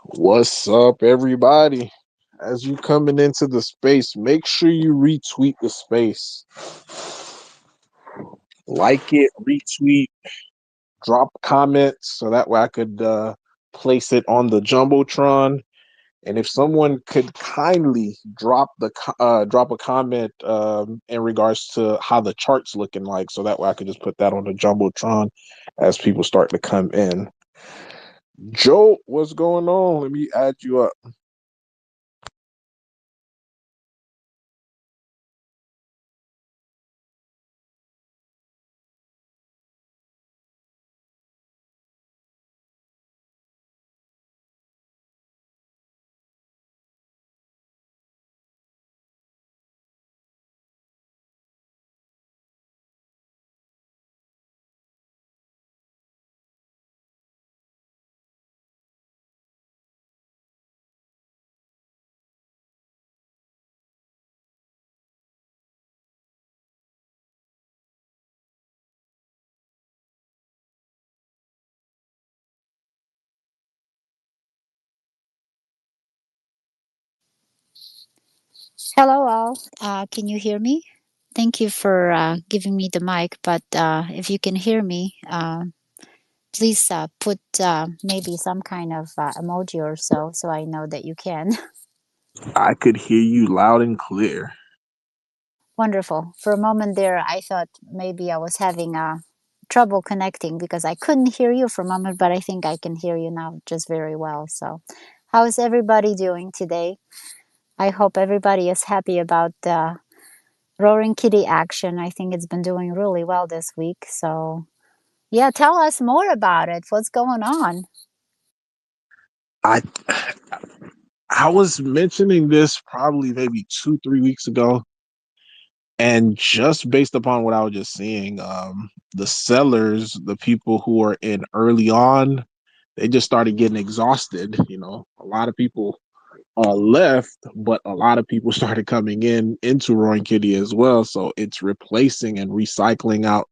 What's up, everybody? As you coming into the space, make sure you retweet the space. Like it, retweet, drop comments so that way I could place it on the Jumbotron. And if someone could kindly drop a comment in regards to how the chart's looking like, so that way I could just put that on the Jumbotron as people start to come in. Joe, what's going on? Let me add you up. Hello, all. Can you hear me? Thank you for giving me the mic. But if you can hear me, please put maybe some kind of emoji or so I know that you can. I could hear you loud and clear. Wonderful. For a moment there, I thought maybe I was having trouble connecting because I couldn't hear you for a moment, but I think I can hear you now just very well. So, how is everybody doing today? I hope everybody is happy about the Roaring Kitty action. I think it's been doing really well this week. So, yeah, tell us more about it. What's going on? I I was mentioning this probably maybe 2, 3 weeks ago, and just based upon what I was just seeing, the sellers, the people who are in early on, they just started getting exhausted. A lot of people left, but a lot of people started coming into Roaring Kitty as well. So it's replacing and recycling out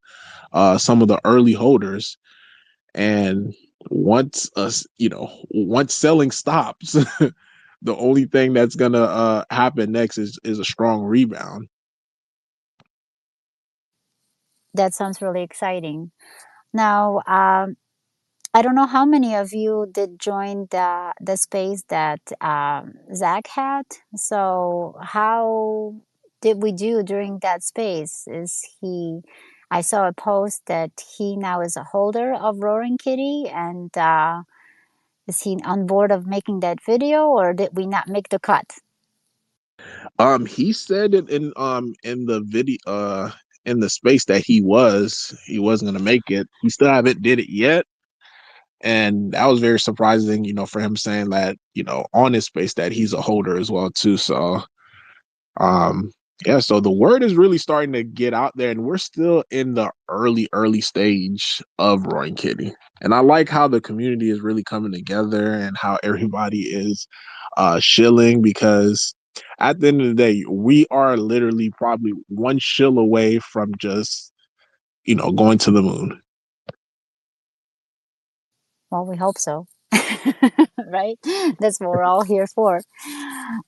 some of the early holders. And once selling stops, the only thing that's gonna happen next is a strong rebound. That sounds really exciting. Now, I don't know how many of you did join the space that Zach had. So, how did we do during that space? Is he? I saw a post that he now is a holder of Roaring Kitty, and is he on board of making that video, or did we not make the cut? He said it in the video in the space that he wasn't gonna make it. He still haven't did it yet, and that was very surprising. For him saying that on his space that he's a holder as well too. So Um, yeah, so the word is really starting to get out there, and we're still in the early stage of Roaring Kitty. And I like how the community is really coming together and how everybody is shilling because at the end of the day, we are literally probably one shill away from just, going to the moon. Well, we hope so. Right? That's what we're all here for.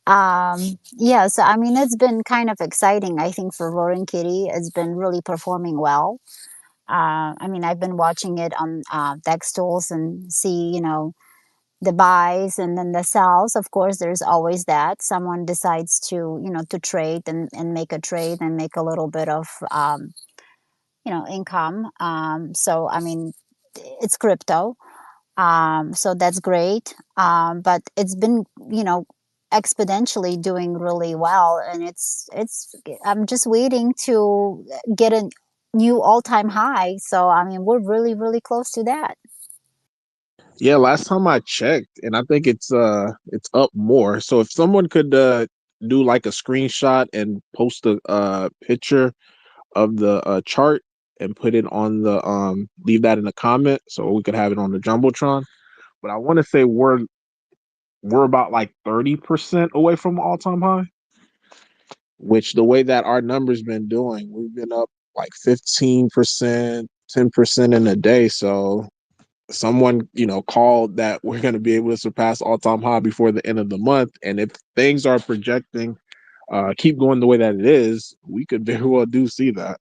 Yeah, so I mean, it's been kind of exciting, I think, for Roaring Kitty. It's been really performing well. I mean, I've been watching it on deck stools and see, the buys and then the sells. Of course, there's always that. Someone decides to, to trade and make a trade and make a little bit of, income. So, I mean, it's crypto, so that's great. But it's been, exponentially doing really well, and it's. I'm just waiting to get a new all-time high. So I mean, we're really really close to that. Yeah, last time I checked, and I think it's up more. So if someone could do like a screenshot and post a picture of the chart and put it on the leave that in the comment so we could have it on the jumbotron. But I want to say we're about like 30% away from all time high, which the way that our numbers been doing, we've been up like 15%, 10% in a day. So someone called that we're going to be able to surpass all-time high before the end of the month, and if things are projecting keep going the way that it is, we could very well do see that.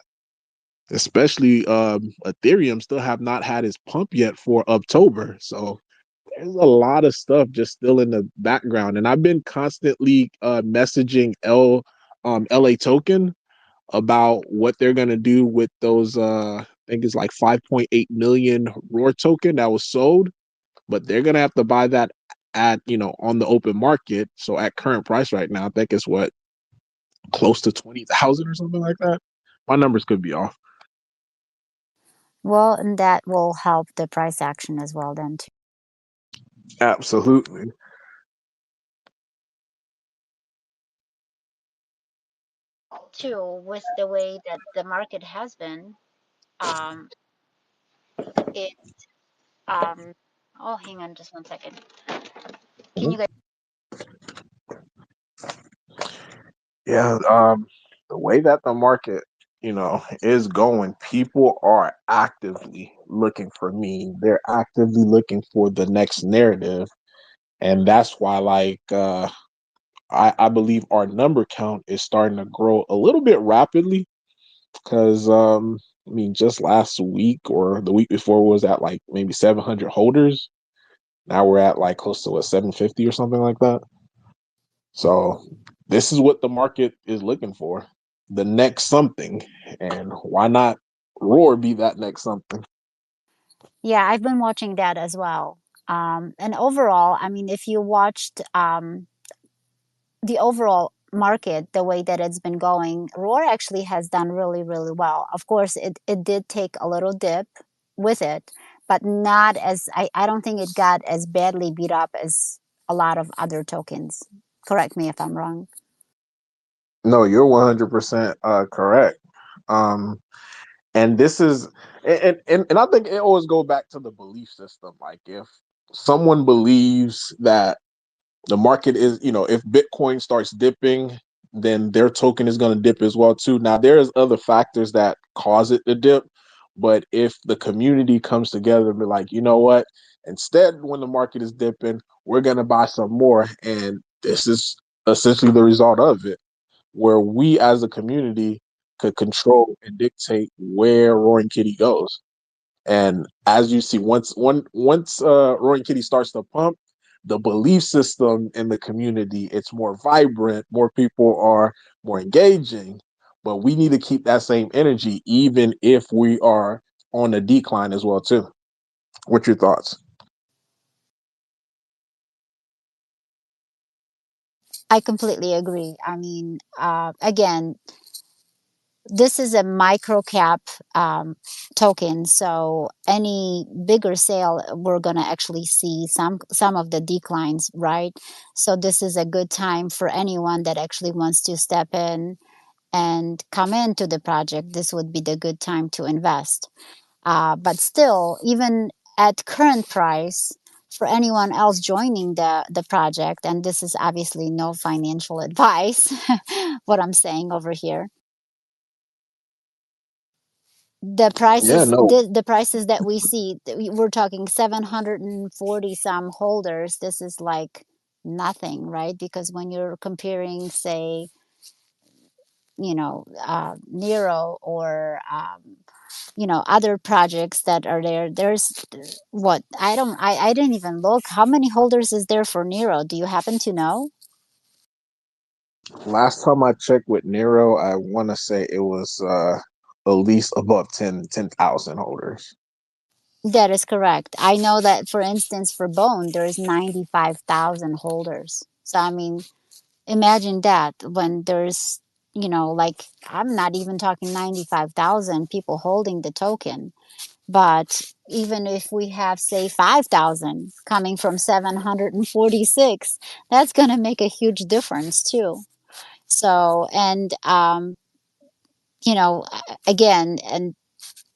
Especially Ethereum still have not had its pump yet for Uptober, so there's a lot of stuff just still in the background. And I've been constantly messaging LA Token about what they're gonna do with those. I think it's like 5.8 million Roar token that was sold, but they're gonna have to buy that at on the open market. So at current price right now, I think it's what, close to 20,000 or something like that. My numbers could be off. Well, and that will help the price action as well then too. Absolutely. Too, with the way that the market has been, um, it oh, hang on just one second. Can you Mhm. guys? Yeah, the way that the market, is going, people are actively looking for me. They're actively looking for the next narrative, and that's why, like, I believe our number count is starting to grow a little bit rapidly. Because I mean, just last week or the week before was at like maybe 700 holders. Now we're at like close to what, 750 or something like that. So this is what the market is looking for, the next something. And why not Roar be that next something? Yeah, I've been watching that as well. And overall, I mean, if you watched the overall market, the way that it's been going, Roar actually has done really, really well. Of course, it did take a little dip with it, but not as, I don't think it got as badly beat up as a lot of other tokens. Correct me if I'm wrong. No, you're 100% correct. Um, and this is, and I think it always go back to the belief system. Like if someone believes that the market is, if Bitcoin starts dipping, then their token is going to dip as well too. Now there's other factors that cause it to dip, but if the community comes together and be like, you know what, instead when the market is dipping, we're going to buy some more, and this is essentially the result of it, where we as a community could control and dictate where Roaring Kitty goes. And as you see, once Roaring Kitty starts to pump, the belief system in the community, it's more vibrant, more people are more engaging. But we need to keep that same energy, even if we are on a decline as well too. What's your thoughts? I completely agree. I mean, again, this is a micro cap token, so any bigger sale, we're gonna actually see some of the declines, right? So this is a good time for anyone that actually wants to step in and come into the project. This would be the good time to invest. But still, even at current price, for anyone else joining the project, and this is obviously no financial advice, what I'm saying over here, the Yeah, prices no. the prices that we see, we're talking 740 some holders. This is like nothing, right? Because when you're comparing, say, Nero or other projects that are there, there's what, I didn't even look how many holders is there for Nero. Do you happen to know? Last time I checked with Nero, I want to say it was at least above 10,000 holders. That is correct. I know that, for instance, for Bone there's 95,000 holders. So I mean, imagine that, when there's, like, I'm not even talking 95,000 people holding the token, but even if we have, say, 5,000 coming from 746, that's going to make a huge difference too. So, and again, and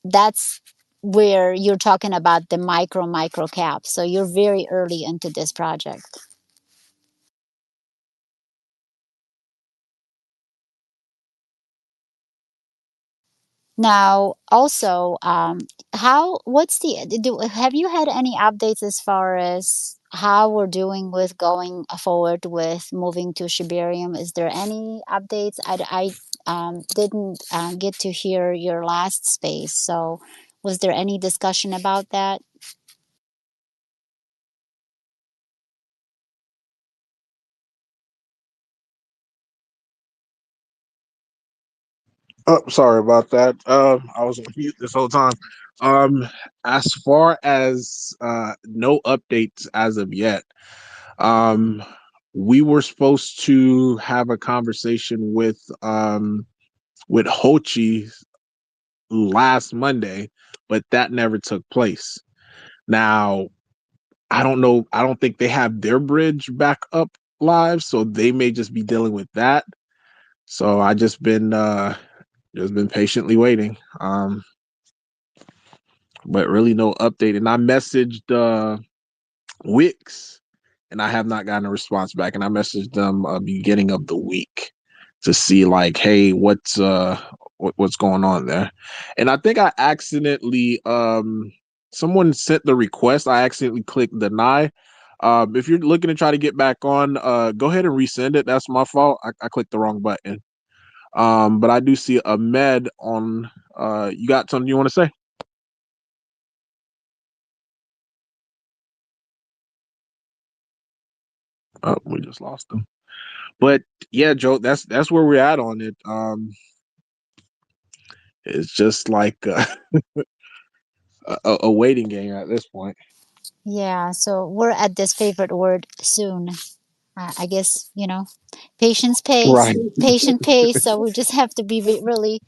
that's where you're talking about the micro cap. So you're very early into this project. Now, also, how what's the have you had any updates as far as how we're doing with going forward with moving to Shibarium? Is there any updates? I didn't get to hear your last space, so was there any discussion about that? Oh, sorry about that. I was on mute this whole time. Um, as far as no updates as of yet. Um, we were supposed to have a conversation with Hochi last Monday, but that never took place. Now, I don't know. I don't think they have their bridge back up live, so they may just be dealing with that. So I just been patiently waiting. But really no update. And I messaged Wix, and I have not gotten a response back. And I messaged them beginning of the week to see like, hey, what's going on there? And I think I accidentally someone sent the request. I accidentally clicked deny. If you're looking to try to get back on, go ahead and resend it. That's my fault. I clicked the wrong button. But I do see Ahmed on. You got something you want to say? Oh, we just lost them. But yeah, Joe, that's where we're at on it. It's just like a waiting game at this point. Yeah, so we're at this favorite word soon. I guess, patience pays, Right. patient pays. So we just have to be really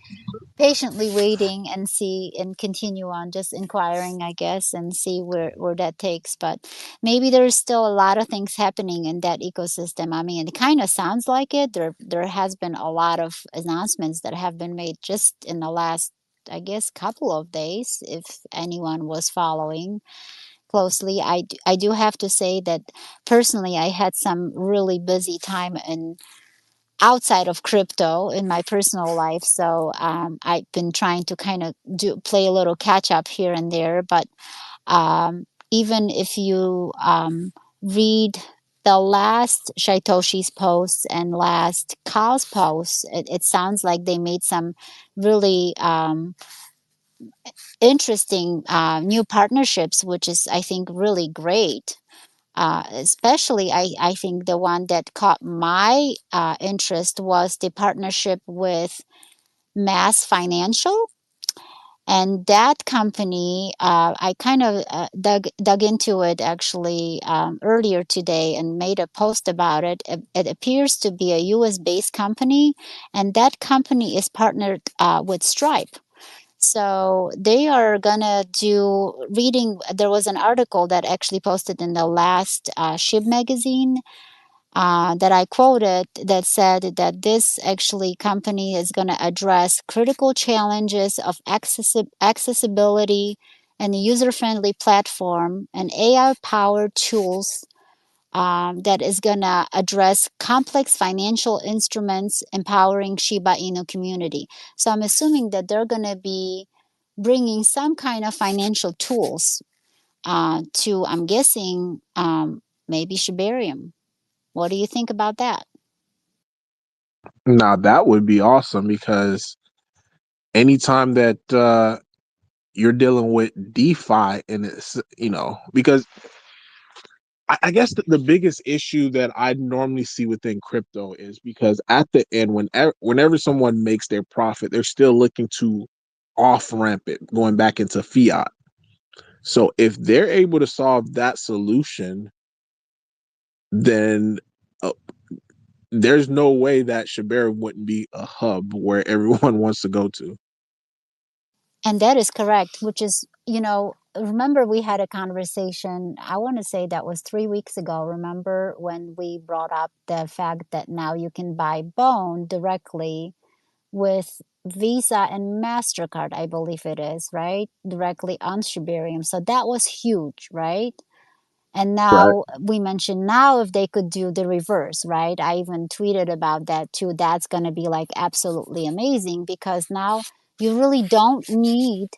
patiently waiting and see and continue on just inquiring, I guess, and see where that takes. But maybe there's still a lot of things happening in that ecosystem. I mean, it kind of sounds like it. There has been a lot of announcements that have been made just in the last, I guess, couple of days, if anyone was following closely. I do have to say that personally I had some really busy time in outside of crypto in my personal life, so I've been trying to kind of do play a little catch up here and there. But even if you read the last Shaitoshi's posts and last Kyle's posts, it sounds like they made some really interesting new partnerships, which is, I think, really great. Especially, I think the one that caught my interest was the partnership with Mass Financial. And that company, I kind of dug into it actually earlier today and made a post about it. It appears to be a US based company, and that company is partnered with Stripe. So they are gonna do reading. There was an article that actually posted in the last Shib magazine that I quoted that said that this actually company is going to address critical challenges of accessibility and a user-friendly platform and AI-powered tools that is going to address complex financial instruments empowering Shiba Inu community. So I'm assuming that they're going to be bringing some kind of financial tools to, I'm guessing, maybe Shibarium. What do you think about that? Now that would be awesome because anytime that you're dealing with DeFi and it's because I guess the biggest issue that I normally see within crypto is because at the end, whenever someone makes their profit, they're still looking to off ramp it, going back into fiat. So if they're able to solve that solution, then uh, there's no way that Shibari wouldn't be a hub where everyone wants to go to. And that is correct, which is, remember we had a conversation, I want to say that was 3 weeks ago. Remember when we brought up the fact that now you can buy Bone directly with Visa and MasterCard, I believe it is, right? Directly on Shibarium. So that was huge, right? And Right. now we mentioned now if they could do the reverse, right? I even tweeted about that too. That's going to be like absolutely amazing because now You really don't need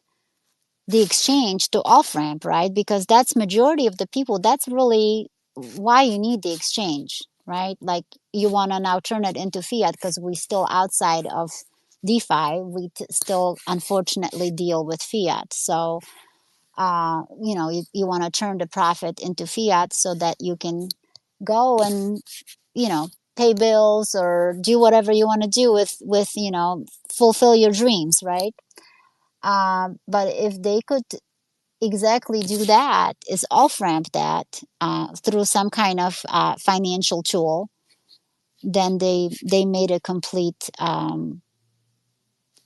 the exchange to off ramp, right? Because that's majority of the people. That's really why you need the exchange, right? Like you want to now turn it into fiat because we still outside of DeFi. We still unfortunately deal with fiat. So, you want to turn the profit into fiat so that you can go and, you know, pay bills or do whatever you want to do with, fulfill your dreams, right? But if they could exactly do that, is off ramp that through some kind of financial tool, then they made a complete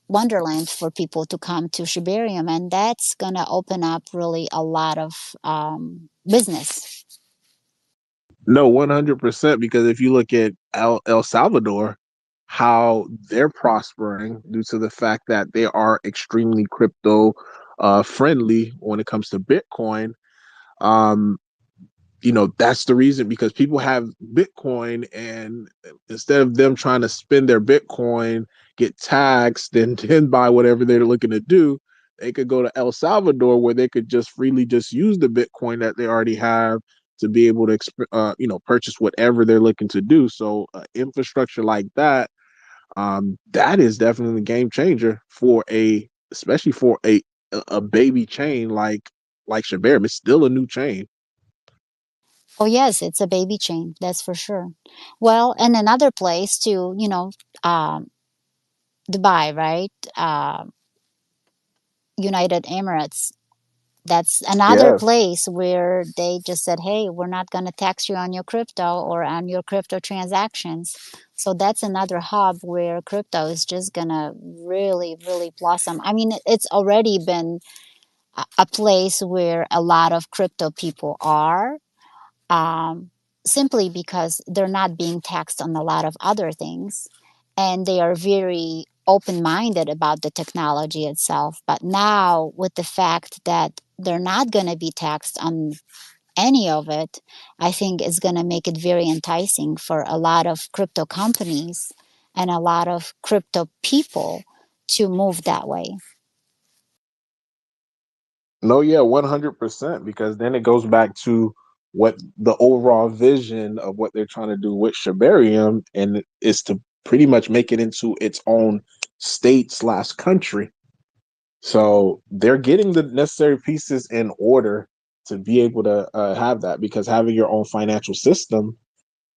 wonderland for people to come to Shibarium, and that's gonna open up really a lot of business. No, 100%. Because if you look at El Salvador, how they're prospering due to the fact that they are extremely crypto friendly when it comes to Bitcoin. Um, that's the reason, because people have Bitcoin, and instead of them trying to spend their Bitcoin, get taxed, and then buy whatever they're looking to do, they could go to El Salvador where they could just freely just use the Bitcoin that they already have to be able to purchase whatever they're looking to do. So infrastructure like that, that is definitely a game changer for especially for a baby chain like Shabam. It's still a new chain. Oh yes, it's a baby chain, that's for sure. Well, and another place to, um, Dubai, right? United Emirates, that's another Yes. place where they just said, hey, we're not going to tax you on your crypto or on your crypto transactions. So that's another hub where crypto is just going to really, really blossom. I mean, it's already been a place where a lot of crypto people are, um, simply because they're not being taxed on a lot of other things. And they are very open minded about the technology itself. But now, with the fact that they're not going to be taxed on any of it, I think it's going to make it very enticing for a lot of crypto companies and a lot of crypto people to move that way. No, yeah, 100%. Because then it goes back to what the overall vision of what they're trying to do with Shibarium, and is to pretty much make it into its own state/country. So they're getting the necessary pieces in order to be able to have that, because having your own financial system,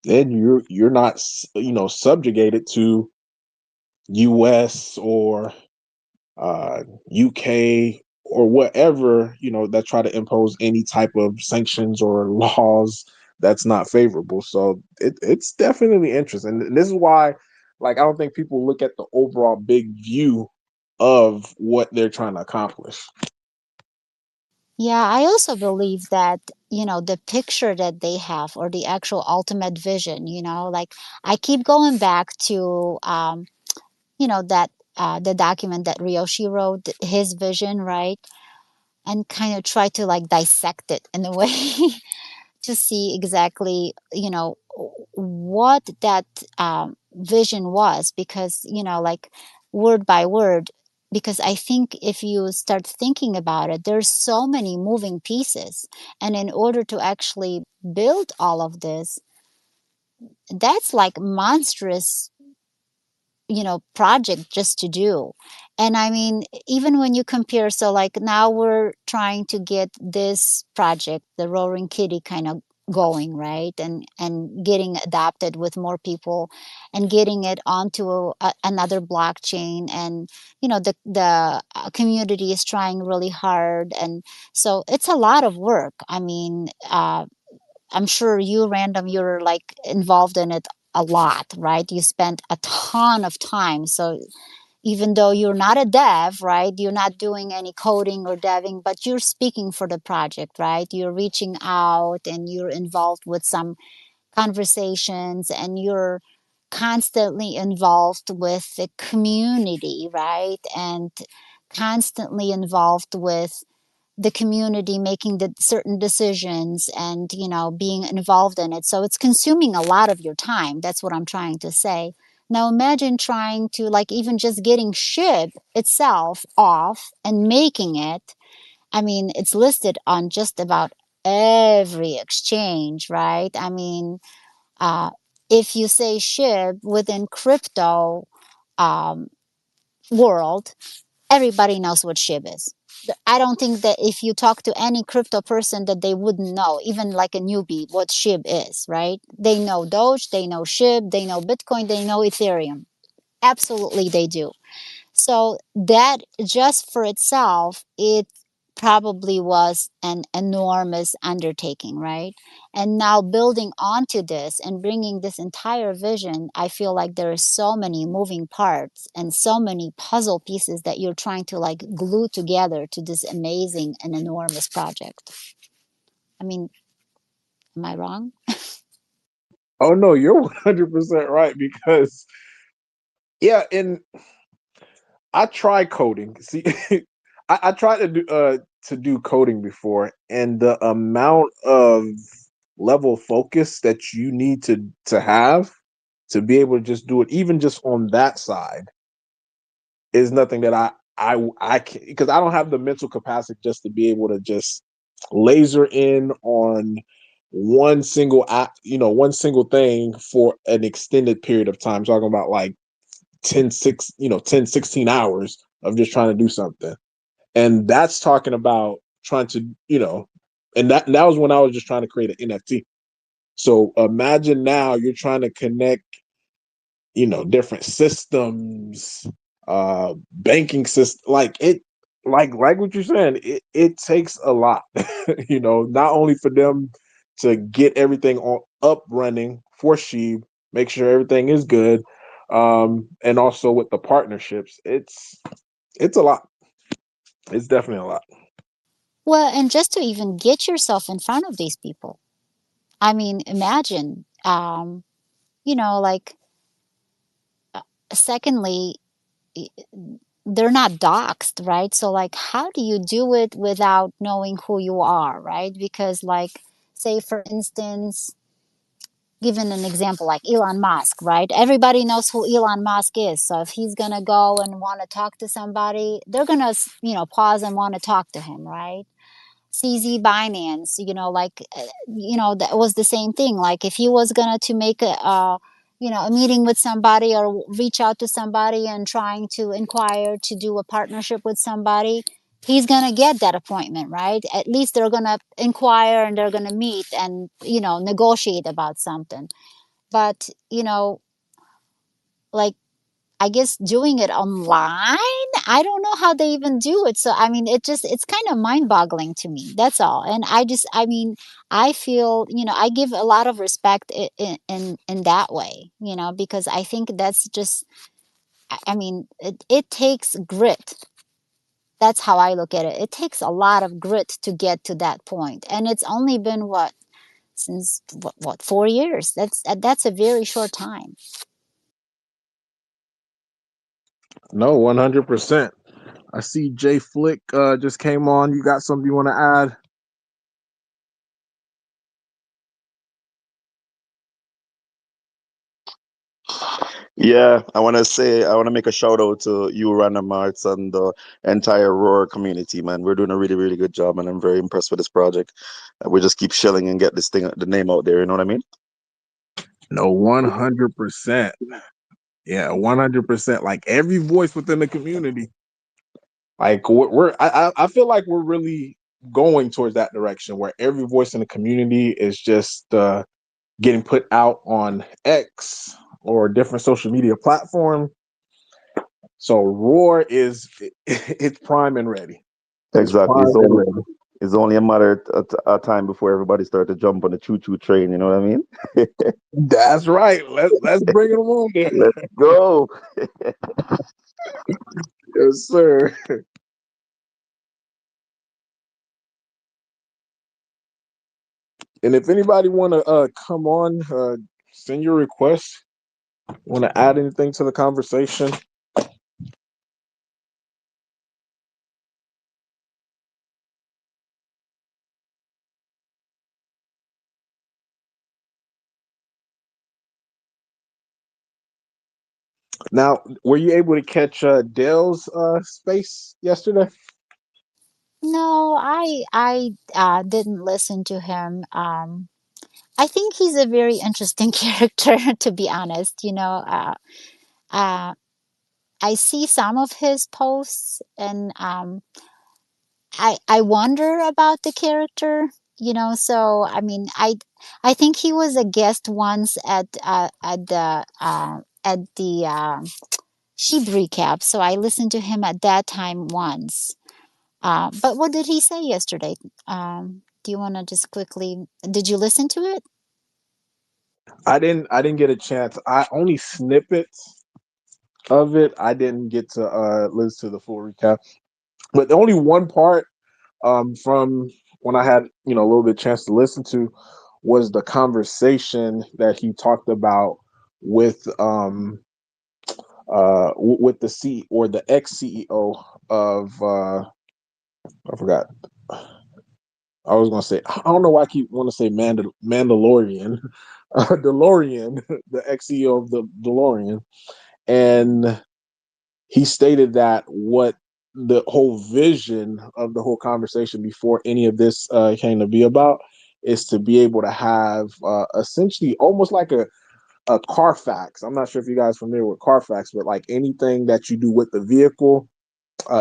then you're not subjugated to U.S. or UK or whatever, that try to impose any type of sanctions or laws that's not favorable. So it's definitely interesting. And this is why, like, I don't think people look at the overall big view of what they're trying to accomplish. Yeah, I also believe that, the picture that they have or the actual ultimate vision, like I keep going back to, that the document that Ryoshi wrote, his vision, right? And kind of try to like dissect it in a way to see exactly, what that vision was, because, like word by word, because I think if you start thinking about it, there's so many moving pieces. And in order to actually build all of this, that's like monstrous, project just to do. And I mean, even when you compare, so like now we're trying to get this project, the Roaring Kitty, kind of going, right? And getting adopted with more people and getting it onto another blockchain. And the community is trying really hard, and so it's a lot of work. I mean, I'm sure you, Random, you're like involved in it a lot, right? You spent a ton of time. So even though you're not a dev, right? You're not doing any coding or deving, but you're speaking for the project, right? You're reaching out and you're involved with some conversations, and you're constantly involved with the community, right? And constantly involved with the community making the certain decisions, and being involved in it, so it's consuming a lot of your time. That's what I'm trying to say. Now imagine trying to like even just getting shib itself off and making it. I mean, it's listed on just about every exchange, right? I mean, uh, if you say shib within crypto um, world, everybody knows what shib is. I don't think that if you talk to any crypto person that they wouldn't know, even like a newbie, what shib is, right? They know Doge, they know shib, they know Bitcoin, they know Ethereum. Absolutely, they do. So that just for itself, it probably was an enormous undertaking, right? And now building onto this and bringing this entire vision, I feel like there are so many moving parts and so many puzzle pieces that you're trying to like glue together to this amazing and enormous project. I mean, am I wrong? Oh no, you're 100% right because yeah, and I try coding. See, I tried to do coding before, and the amount of level of focus that you need to have to be able to just do it, even just on that side, is nothing that I can, because I don't have the mental capacity just to be able to just laser in on one single app, one single thing for an extended period of time. Talking about like 10, 16 hours of just trying to do something. And that's talking about trying to, and that was when I was just trying to create an NFT. So imagine now you're trying to connect, different systems, banking system, like what you're saying, it takes a lot, not only for them to get everything on up running for Sheeb, make sure everything is good, and also with the partnerships, it's a lot. It's definitely a lot. Well, and just to even get yourself in front of these people. I mean, imagine, like, secondly, they're not doxxed, right? So, like, how do you do it without knowing who you are, right? Because, like, say, for instance, given an example like Elon Musk, right? Everybody knows who Elon Musk is. So if he's going to go and want to talk to somebody, they're going to, pause and want to talk to him, right? CZ Binance, that was the same thing. Like if he was gonna to make a meeting with somebody or reach out to somebody and trying to inquire to do a partnership with somebody, he's gonna get that appointment, right? At least they're gonna inquire and they're gonna meet and negotiate about something. But like I guess doing it online, I don't know how they even do it. So I mean, it's kind of mind-boggling to me. That's all. And I mean, I feel, I give a lot of respect in that way, because I think that's just I mean, it takes grit. That's how I look at it. It takes a lot of grit to get to that point. And it's only been what since what 4 years. That's a very short time. No, 100%. I see Jay Flick just came on. You got something you want to add? Yeah, I want to make a shout out to you, Random Arts, and the entire Roar community, man. We're doing a really, really good job, and I'm very impressed with this project. We just keep shelling and get this thing, the name out there. You know what I mean? No, 100%. Yeah, 100%. Like every voice within the community. Like I feel like we're really going towards that direction where every voice in the community is just getting put out on X or a different social media platform. So Roar is it's prime and ready. It's Exactly. prime and ready. It's only a matter of time before everybody start to jump on the choo-choo train. You know what I mean? That's right. Let's bring it along there. Let's go. Yes, sir. And if anybody want to come on, send your request. Want to add anything to the conversation? Now, were you able to catch Dale's space yesterday? No, I didn't listen to him. I think he's a very interesting character, to be honest. Uh, I see some of his posts, and I wonder about the character. So I mean, I think he was a guest once at the Shib recap. So I listened to him at that time once. But what did he say yesterday? Do you want to just quickly? Did you listen to it? I didn't get a chance. I only snippets of it. I didn't get to listen to the full recap. But the only one part from when I had a little bit chance to listen to was the conversation that he talked about with with the C or the ex CEO of I forgot. I was gonna say I don't know why I keep want to say Mandalorian, DeLorean, the ex CEO of the DeLorean, and he stated that what the whole vision of the whole conversation before any of this came to be about is to be able to have essentially almost like a Carfax. I'm not sure if you guys are familiar with Carfax, but like anything that you do with the vehicle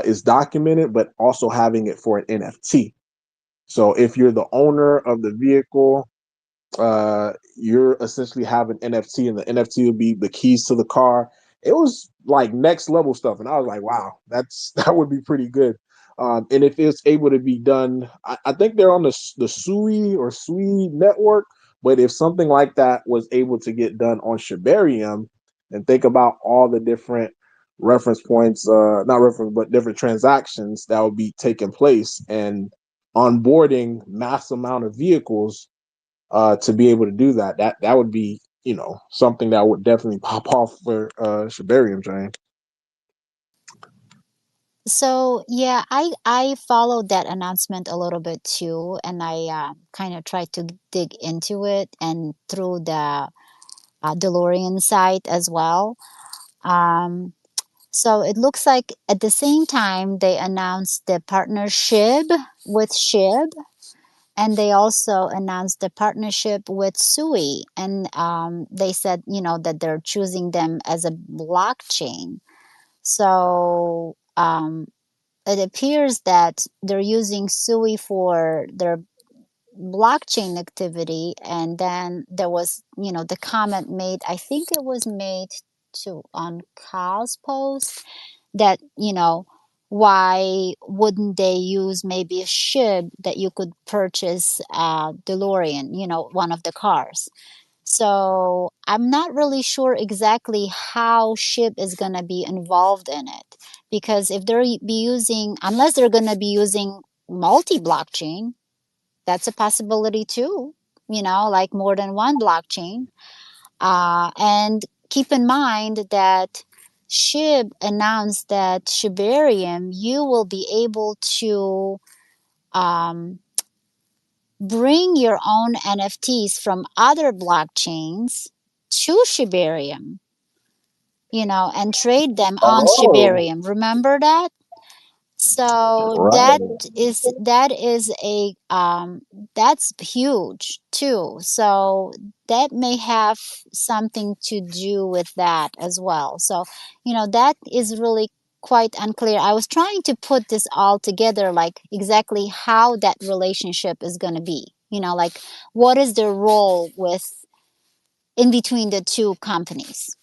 is documented, but also having it for an NFT. So if you're the owner of the vehicle, you're essentially have an NFT, and the NFT will be the keys to the car. It was like next level stuff, and I was like, wow, that would be pretty good. And if it's able to be done, I think they're on the Sui or Sui network. But if something like that was able to get done on Shibarium, and think about all the different reference points, not reference, but different transactions that would be taking place, and onboarding mass amount of vehicles to be able to do that. That would be something that would definitely pop off for Shibarium Drain. So yeah, I followed that announcement a little bit too, and I kind of tried to dig into it and through the DeLorean site as well. Um, so it looks like at the same time they announced the partnership with Shib, and they also announced the partnership with Sui, and they said that they're choosing them as a blockchain. So it appears that they're using Sui for their blockchain activity, and then there was the comment made, I think it was made to on Kyle's post, that why wouldn't they use maybe a shib that you could purchase DeLorean, one of the cars. So I'm not really sure exactly how SHIB is going to be involved in it, because if they're be using, unless they're going to be using multi-blockchain, that's a possibility too. Like more than one blockchain. And keep in mind that SHIB announced that Shibarium, you will be able to um, bring your own NFTs from other blockchains to Shibarium, and trade them on Oh, Shibarium. Remember that? So that right. is a that's huge too. So that may have something to do with that as well. So that is really quite unclear. I was trying to put this all together, like exactly how that relationship is going to be. Like what is their role with in between the two companies.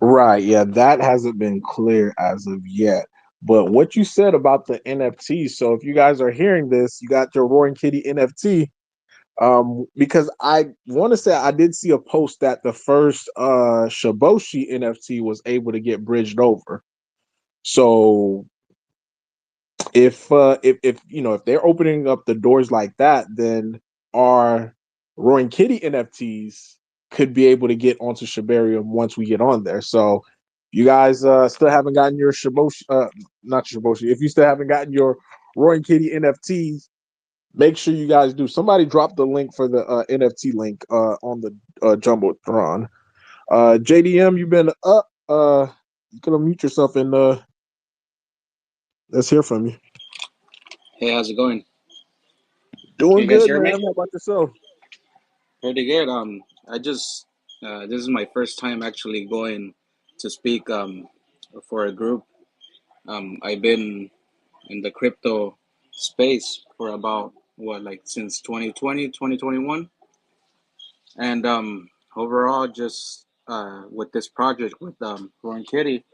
Right. Yeah, that hasn't been clear as of yet. But what you said about the NFTs, so if you guys are hearing this, you got your Roaring Kitty NFT. Because I want to say I did see a post that the first Shiboshi NFT was able to get bridged over. So if if they're opening up the doors like that, then our Roaring Kitty NFTs could be able to get onto Shibarium once we get on there. So you guys still haven't gotten your Shiboshi, not Shiboshi. If you still haven't gotten your Roaring Kitty NFTs, make sure you guys do. Somebody drop the link for the NFT link on the Jumbotron. JDM, you've been up. You can unmute yourself and let's hear from you. Hey, how's it going? Can Doing you guys good, hear man. me? How about yourself? Pretty good. I just this is my first time actually going to speak for a group. I've been in the crypto space for about what like since 2020, 2021, and overall just with this project with Roy and Kitty,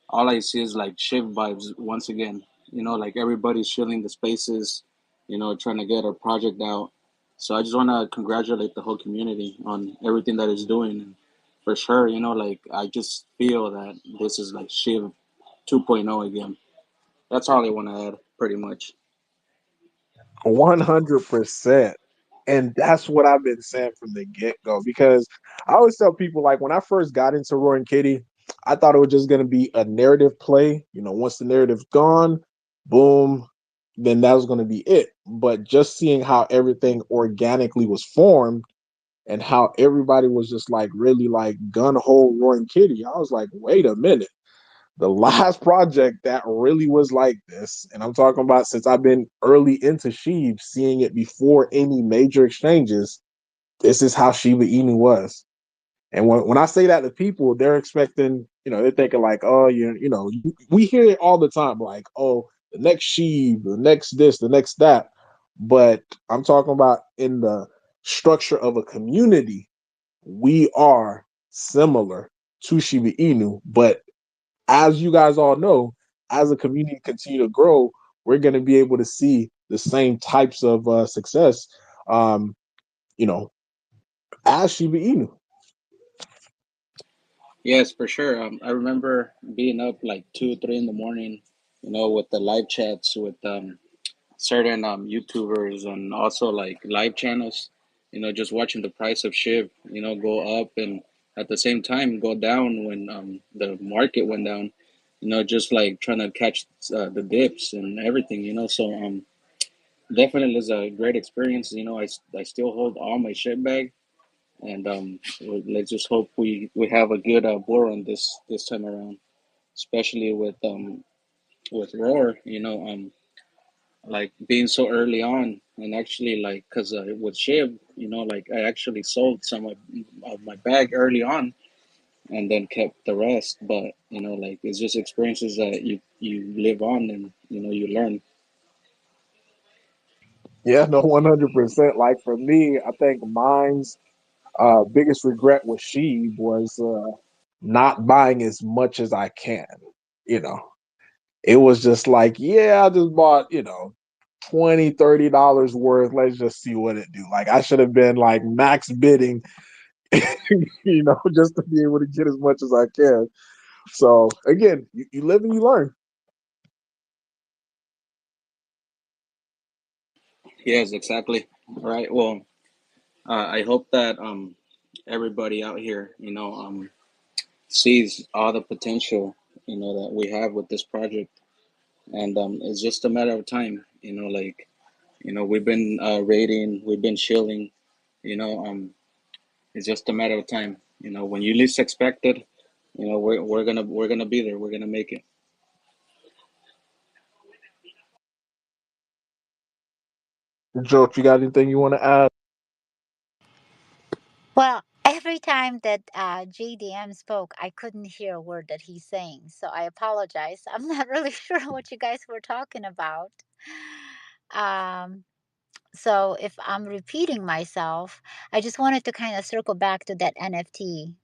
all I see is like shift vibes once again. Like everybody's shilling the spaces, trying to get our project out. So I just want to congratulate the whole community on everything that it's doing. And for sure, like I just feel that this is like Shiv 2.0 again. That's all I want to add, pretty much. 100%. And that's what I've been saying from the get go. Because I always tell people, like, when I first got into Roy and Kitty, I thought it was just going to be a narrative play. Once the narrative's gone, boom, then that was going to be it. But just seeing how everything organically was formed and how everybody was just like really like gun ho Roy and Kitty, I was like, wait a minute. The last project that really was like this, and I'm talking about since I've been early into Sheeb, seeing it before any major exchanges, this is how Shiba Inu was. And when I say that to people, they're expecting, they're thinking like, oh, we hear it all the time, like, oh, the next Sheeb, the next this, the next that. But I'm talking about in the structure of a community, we are similar to Shiba Inu, but as you guys all know, as a community continue to grow, we're going to be able to see the same types of success, um, you know, as Shiba Inu. Yes, for sure. I remember being up like 2, 3 in the morning, with the live chats with certain YouTubers and also like live channels, just watching the price of Shiv, go up and at the same time go down when the market went down, just like trying to catch the dips and everything, so definitely is a great experience. I still hold all my shit bag, and let's just hope we have a good bull run this time around, especially with Roar, like being so early on and actually like because with Shib, like I actually sold some of my bag early on and then kept the rest, but like it's just experiences that you live on and you learn. Yeah, no, 100%. Like for me, I think mine's biggest regret with Sheeb was not buying as much as I can. You know, it was just like, yeah, I just bought, 20, $30 worth. Let's just see what it do. Like I should have been like max bidding, just to be able to get as much as I can. So again, you live and you learn. Yes, exactly. Right. Well, I hope that everybody out here sees all the potential that we have with this project, and it's just a matter of time. Like we've been raiding, we've been chilling. It's just a matter of time. When you least expect it, we're gonna be there. We're gonna make it. Joe, you got anything you want to add? Well, every time that JDM spoke, I couldn't hear a word that he's saying. So I apologize. I'm not really sure what you guys were talking about. Um, so if I'm repeating myself, I just wanted to kind of circle back to that NFT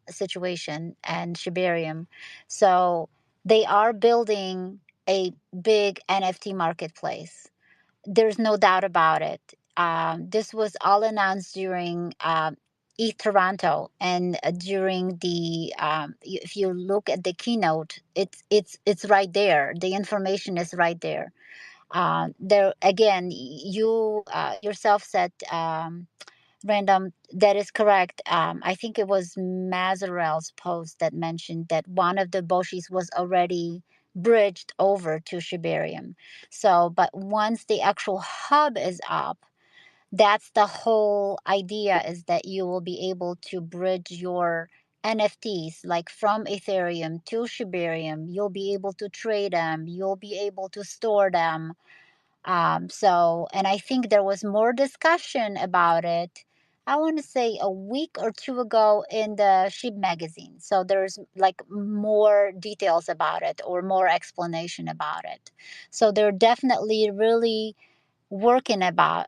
situation and Shibarium. So they are building a big NFT marketplace. There's no doubt about it. This was all announced during ETH Toronto, and during the if you look at the keynote, it's right there. The information is right there. There again, you yourself said, random. That is correct. I think it was Mazarel's post that mentioned that one of the Boshis was already bridged over to Shibarium. So, but once the actual hub is up, that's the whole idea, is that you will be able to bridge your NFTs, like from Ethereum to Shibarium. You'll be able to trade them, you'll be able to store them. And I think there was more discussion about it. I want to say a week or two ago in the Shib magazine. So there's like more details about it or more explanation about it. So they're definitely really working about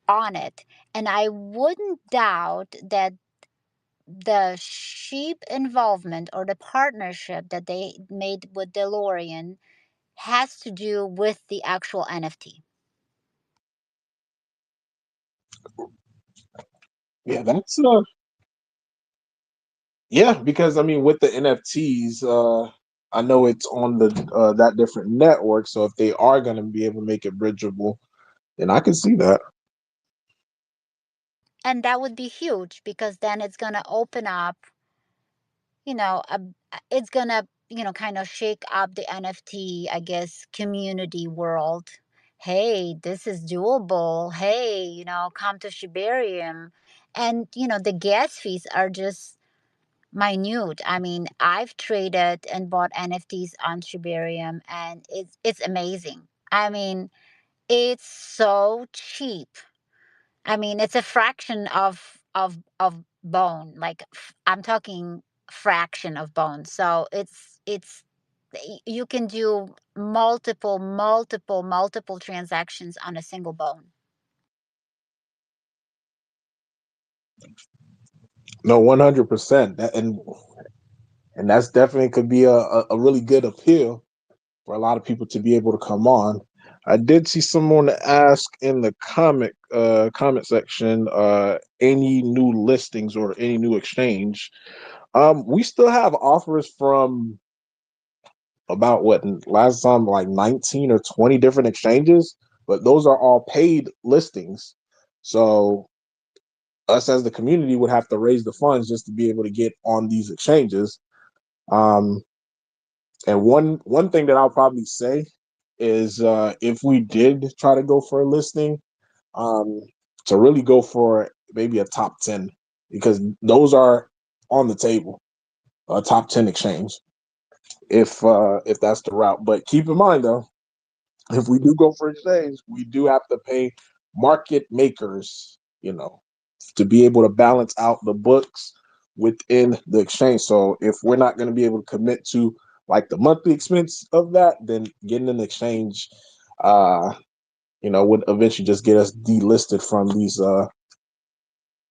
on it. And I wouldn't doubt that the sheep involvement or the partnership that they made with DeLorean has to do with the actual NFT. Yeah, that's yeah, because I mean with the NFTs, I know it's on the that different network, so if they are going to be able to make it bridgeable, then I can see that. And that would be huge because then it's going to open up, you know, it's going to, kind of shake up the NFT, I guess, community world. Hey, this is doable. Hey, come to Shibarium. And, the gas fees are just minute. I mean, I've traded and bought NFTs on Shibarium and it's amazing. I mean, it's so cheap. I mean, it's a fraction of bone. Like I'm talking fraction of bone. So you can do multiple transactions on a single bone. No, 100%. And that's definitely could be a really good appeal for a lot of people to be able to come on. I did see someone ask in the comment section, any new listings or any new exchange. We still have offers from about what last time like 19 or 20 different exchanges, but those are all paid listings. So us as the community would have to raise the funds just to be able to get on these exchanges. Um, and one thing that I'll probably say is if we did try to go for a listing, um, to really go for maybe a top 10 because those are on the table, a top 10 exchange if that's the route. But keep in mind though, if we do go for exchange, we do have to pay market makers, to be able to balance out the books within the exchange. So if we're not going to be able to commit to like the monthly expense of that, then getting an exchange, uh, would eventually just get us delisted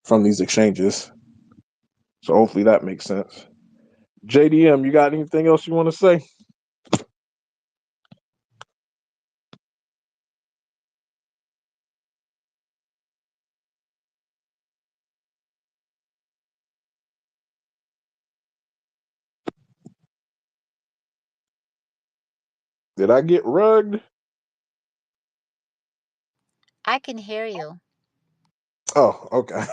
from these exchanges. So hopefully that makes sense. JDM, you got anything else you want to say? Did I get rugged? I can hear you. Oh, okay.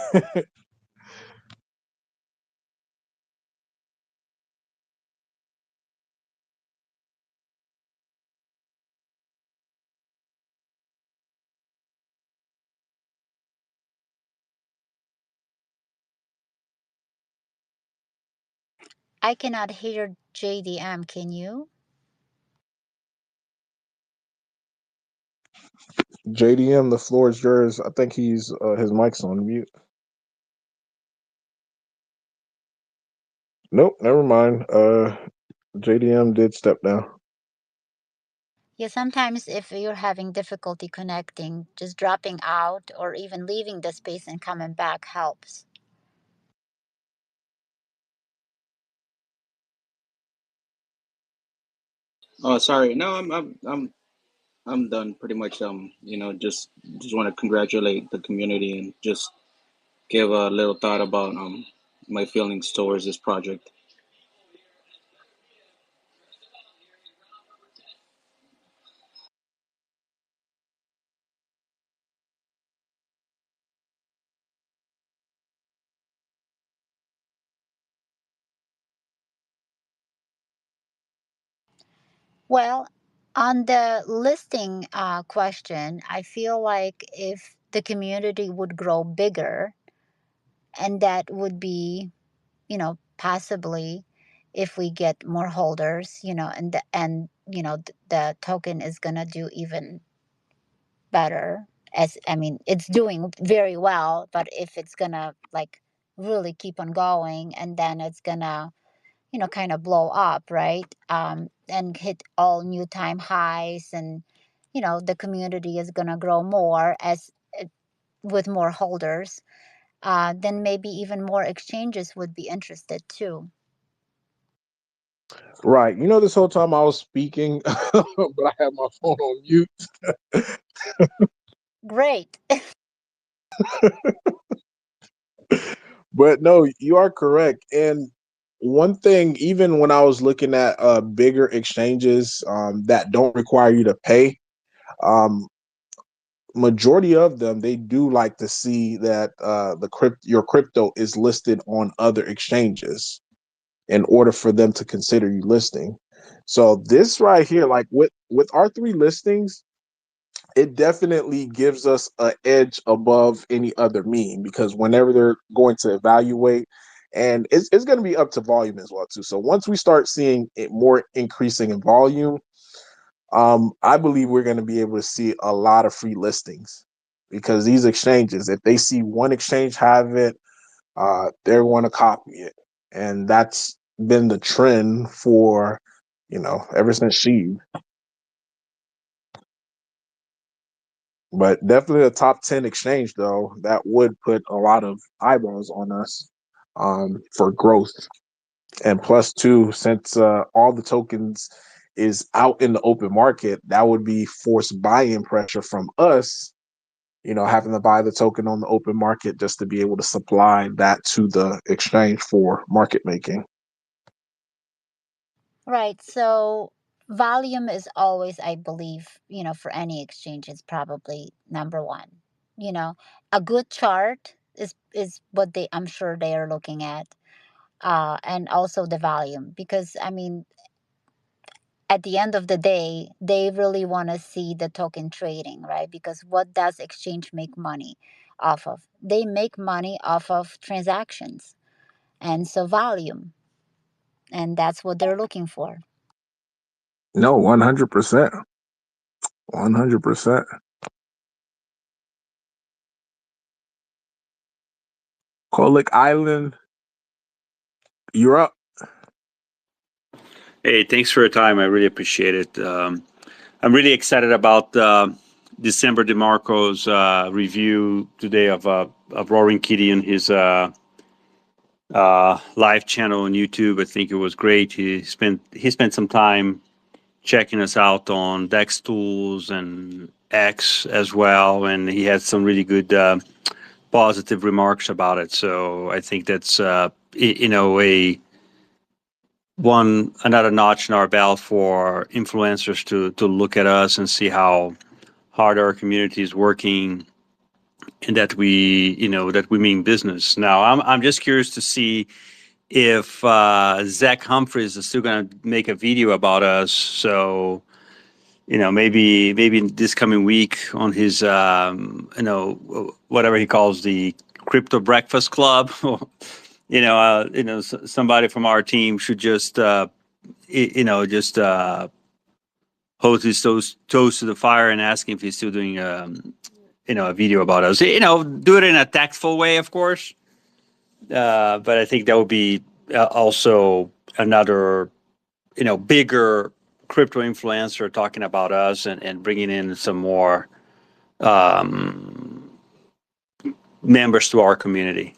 I cannot hear JDM. Can you? JDM, the floor is yours. I think his mic's on mute. Nope, never mind. JDM did step down. Yeah, sometimes if you're having difficulty connecting, just dropping out or even leaving the space and coming back helps. Oh, sorry. No, I'm done pretty much. Just want to congratulate the community and just give a little thought about my feelings towards this project. Well, on the listing question, I feel like if the community would grow bigger, and that would be, possibly if we get more holders, and the token is gonna do even better. As I mean, it's doing very well, but if it's gonna like really keep on going, and then it's gonna kind of blow up, right? And hit all new time highs, and the community is gonna grow more as with more holders. Then maybe even more exchanges would be interested too. Right. You know, this whole time I was speaking, but I had my phone on mute. Great. But no, you are correct. And one thing, even when I was looking at bigger exchanges that don't require you to pay, um, majority of them they do like to see that your crypto is listed on other exchanges in order for them to consider you listing. So this right here, like with our three listings, it definitely gives us an edge above any other meme, because whenever they're going to evaluate, and it's going to be up to volume as well too. So once we start seeing it more increasing in volume, I believe we're going to be able to see a lot of free listings, because these exchanges, if they see one exchange have it, they're going to copy it, and that's been the trend for ever since Shib. But definitely a top 10 exchange, though, that would put a lot of eyeballs on us for growth. And plus, two, since all the tokens is out in the open market, that would be forced buy-in pressure from us, having to buy the token on the open market just to be able to supply that to the exchange for market making. Right. So volume is always, I believe, for any exchange is probably number one. You know, a good chart is what I'm sure they are looking at, and also the volume, because I mean, at the end of the day, they really want to see the token trading, right? Because what does exchange make money off of? They make money off of transactions, and so volume, and that's what they're looking for. No, 100%. 100%. Kolik Island, you're up. Hey, thanks for your time. I really appreciate it. I'm really excited about December DeMarco's review today of Roaring Kitty and his live channel on YouTube. I think it was great. He spent some time checking us out on Dex Tools and X as well, and he had some really good positive remarks about it. So I think that's a one another notch in our belt for influencers to look at us and see how hard our community is working, and that we mean business. Now I'm just curious to see if Zach Humphreys is still going to make a video about us. So maybe this coming week on his whatever he calls the crypto breakfast club. Somebody from our team should just just hold his toes to the fire and ask him if he's still doing a video about us. Do it in a tactful way, of course. But I think that would be also another bigger crypto influencer talking about us and bringing in some more um, members to our community.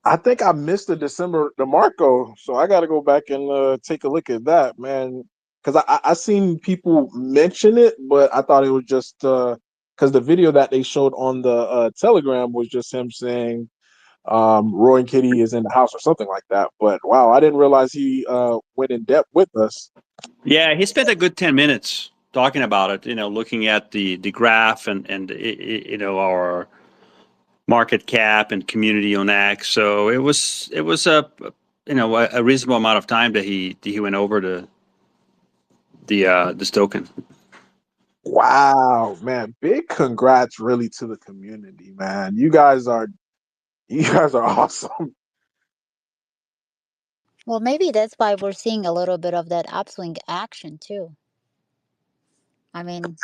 I think I missed the December DeMarco, so I got to go back and take a look at that, man. Because I seen people mention it, but I thought it was just because the video that they showed on the Telegram was just him saying Roy and Kitty is in the house or something like that. But wow, I didn't realize he went in depth with us. Yeah, he spent a good 10 minutes talking about it, looking at the graph and our market cap and community on X. So it was a reasonable amount of time that he went over this token. Wow, man! Big congrats, really, to the community, man. You guys are awesome. Well, maybe that's why we're seeing a little bit of that upswing action too. I mean,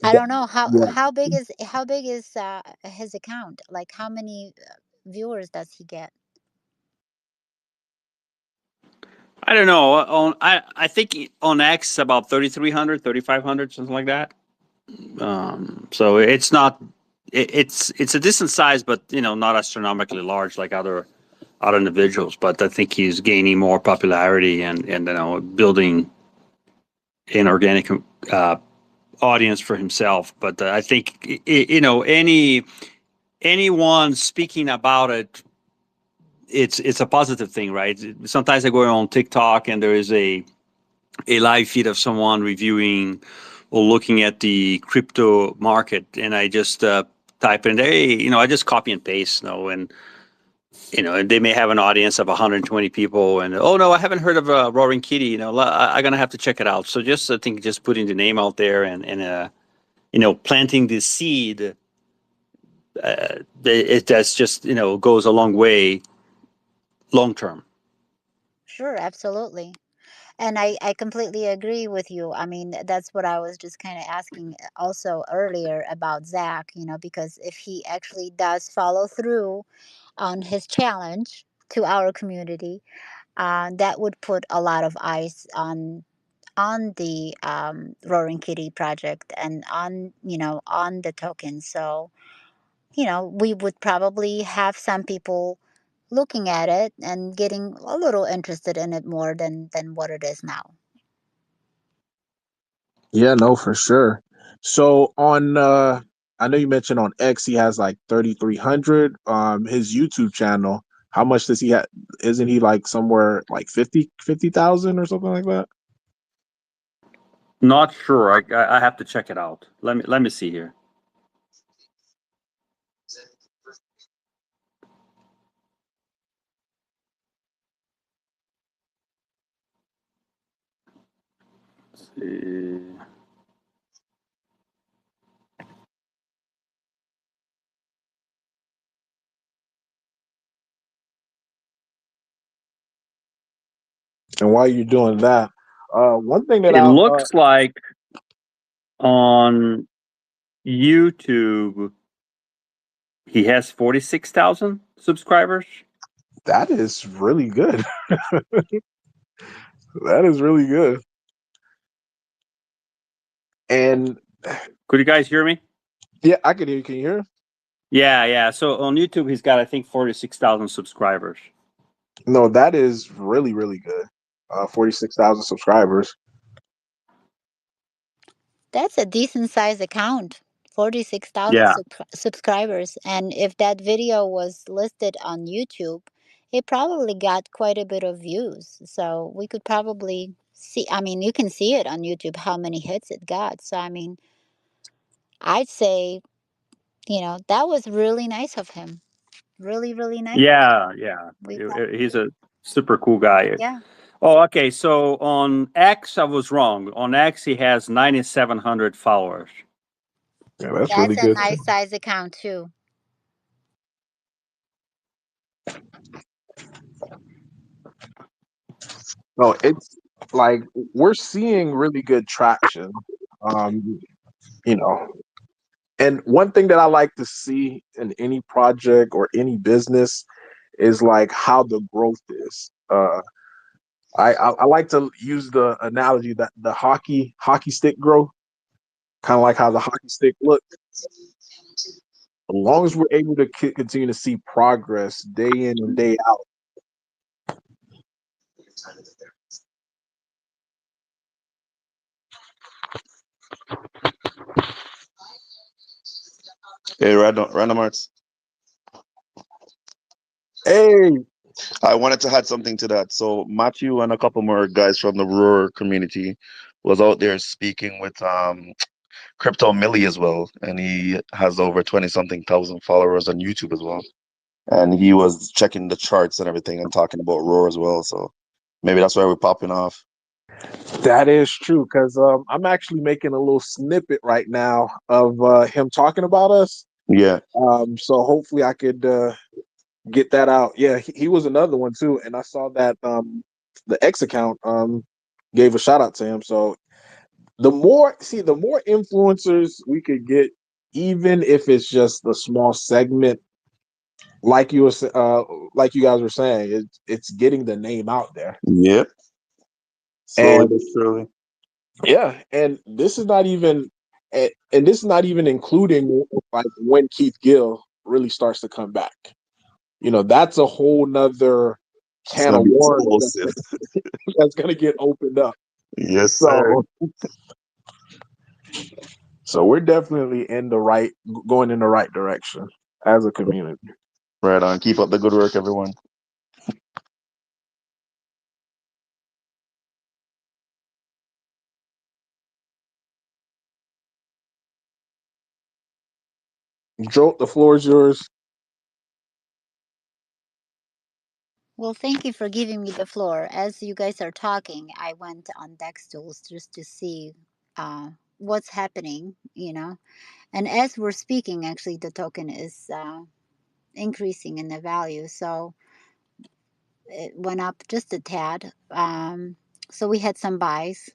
I don't know Yeah, how big is his account? Like how many viewers does he get? I don't know. I think on X about 3,300, 3,500, something like that. So it's not it's a decent size, but not astronomically large like other individuals. But I think he's gaining more popularity and building an organic uh, audience for himself. But I think anyone speaking about it, it's a positive thing, right? Sometimes I go on TikTok and there is a live feed of someone reviewing or looking at the crypto market, and I just type in, hey, I just copy and paste, and they may have an audience of 120 people, and oh no, I haven't heard of Roaring Kitty, I'm gonna have to check it out. So just I think just putting the name out there and planting the seed, it that's just goes a long way, long term. Sure, absolutely. And I completely agree with you. I mean, that's what I was just kind of asking also earlier about Zach, because if he actually does follow through on his challenge to our community, that would put a lot of eyes on the Roaring Kitty project and on the token. So, we would probably have some people looking at it and getting a little interested in it more than what it is now. yeah, no, for sure. So on, I know you mentioned on X he has like 3,300. His YouTube channel, how much does he have? Isn't he like somewhere like 50,000 or something like that? Not sure. I have to check it out. Let me see here. See. And while you're doing that, one thing that It I looks like on YouTube he has 46,000 subscribers. that is really good. That is really good. And Could you guys hear me? yeah, I can hear you. Can you hear? Yeah, yeah. So on YouTube he's got I think 46,000 subscribers. No, that is really, really good. 46,000 subscribers. That's a decent sized account. 46,000 Yeah. subscribers. And if that video was listed on YouTube, it probably got quite a bit of views. So we could probably see, I mean, you can see it on YouTube how many hits it got. So, I mean, I'd say, that was really nice of him. Really, really nice. Yeah, yeah. We He's probably, a super cool guy. yeah, Oh, okay. So on X, I was wrong. On X, he has 9,700 followers. Yeah, that's really that's a good. nice size account too. No, it's like we're seeing really good traction. Um, you know, and one thing that I like to see in any project or any business is like how the growth is. I like to use the analogy that the hockey stick growth, kind of like how the hockey stick looks. As long as we're able to continue to see progress day in and day out. Hey, Random Arts. Hey, I wanted to add something to that. So Matthew and a couple more guys from the rural community was out there speaking with Crypto Millie as well, and he has over 20 something thousand followers on YouTube as well. And he was checking the charts and everything and talking about Roar as well. So maybe that's why we're popping off. that is true because I'm actually making a little snippet right now of him talking about us. Yeah. So hopefully I could get that out. Yeah, he was another one too, and I saw that the X account gave a shout out to him. So the more influencers we could get, even if it's just a small segment, like like you guys were saying, it's getting the name out there. Yep. Slowly And but surely. yeah, and this is not even and this is not even including like when Keith Gill really starts to come back. That's a whole nother It's can gonna of be worms explosive. that's gonna get opened up. Yes, sir. So we're definitely going in the right direction as a community. Right on. Keep up the good work, everyone. Jolt, the floor is yours. Well, thank you for giving me the floor. As you guys are talking, I went on Dextools just to see what's happening, And as we're speaking, actually, the token is increasing in the value. So it went up just a tad. So we had some buys.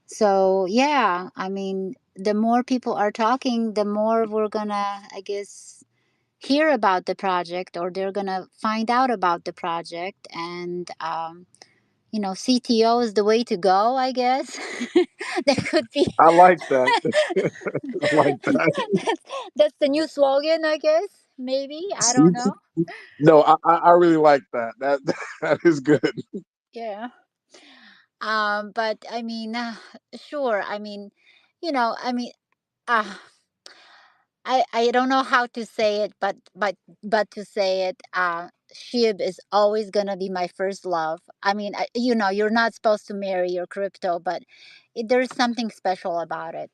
So, yeah, I mean, the more people are talking, the more we're gonna, I guess, hear about the project, or they're gonna find out about the project. And CTO is the way to go, I guess. That could be. I like that. I like that. that's the new slogan, I guess. Maybe, I don't See? know. No, I really like that. That that is good. Yeah. But I mean, sure. I mean, I mean, uh, I don't know how to say it, but to say it, Shib is always gonna be my first love. I mean, you're not supposed to marry your crypto, but there's something special about it.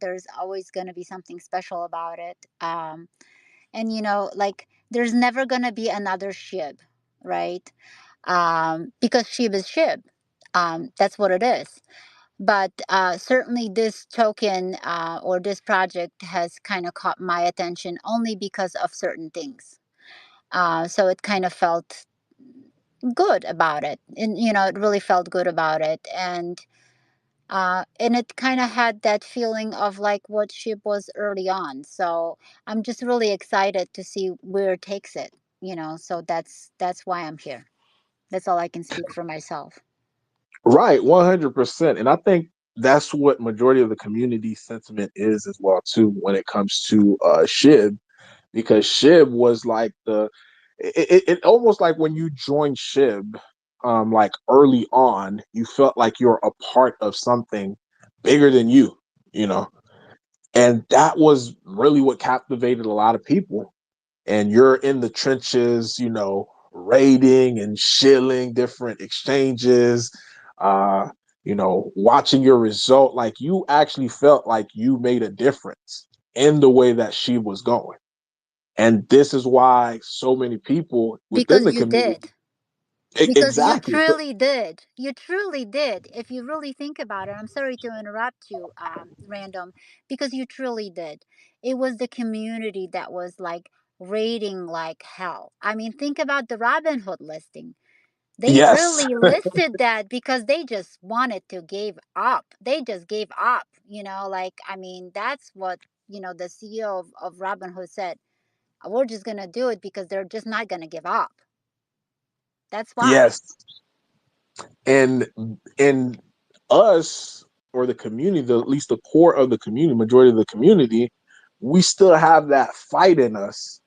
There's always gonna be something special about it. And like there's never gonna be another Shib, right? Because Shib is Shib. That's what it is. But certainly this token or this project has kind of caught my attention only because of certain things. So it kind of felt good about it, and it really felt good about it. And it kind of had that feeling of like what Ship was early on. So I'm just really excited to see where it takes it. So that's why I'm here. That's all I can speak for myself. Right, 100%. And I think that's what majority of the community sentiment is as well too when it comes to Shib, because Shib was like it almost like when you joined Shib, like early on, you felt like you're a part of something bigger than you know. And that was really what captivated a lot of people. And you're in the trenches, raiding and shilling different exchanges, uh, watching your result. Like you actually felt like you made a difference in the way that she was going. And this is why so many people within Because the you community, did. Because you exactly. truly did. You truly did. If you really think about it, I'm sorry to interrupt you, Random, because you truly did. It was the community that was like raiding like hell. I mean, think about the Robinhood listing. They Yes. really listed that because they just wanted to give up. They just gave up, like, I mean, that's what, the CEO of Robinhood said. We're just going to do it because they're just not going to give up. That's why. Yes. And us, or the community, at least the core of the community, majority of the community, we still have that fight in us.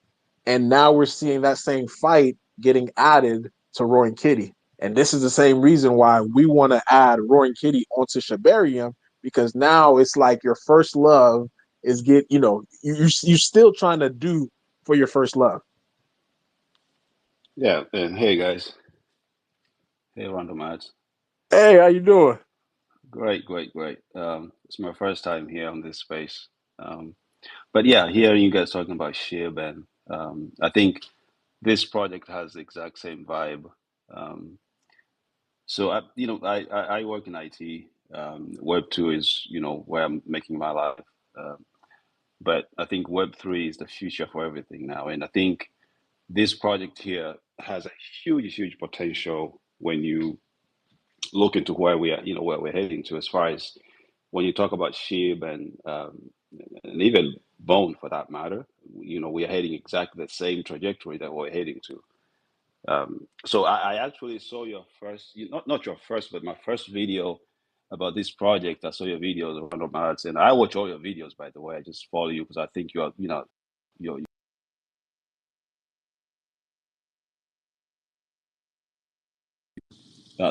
And now we're seeing that same fight getting added to Roaring Kitty. And this is the same reason why we want to add Roaring Kitty onto Shibarium, because now it's like your first love is you're still trying to do for your first love. Yeah, and hey guys, hey random ads. Hey, how you doing? Great, great, great. It's my first time here on this space. Um, but yeah, hearing you guys talking about Shib, and I think this project has the exact same vibe. Um, so I work in IT. Web 2 is where I'm making my life. Um, but I think Web 3 is the future for everything now, and I think this project here has a huge potential when you look into where we are, where we're heading to, as far as when you talk about shib and even bone for that matter. We are heading exactly the same trajectory that we're heading to. So I actually saw your first, not your first, but my first video about this project. I saw your videos of Random Arts, and I watch all your videos, by the way. I just follow you because I think you're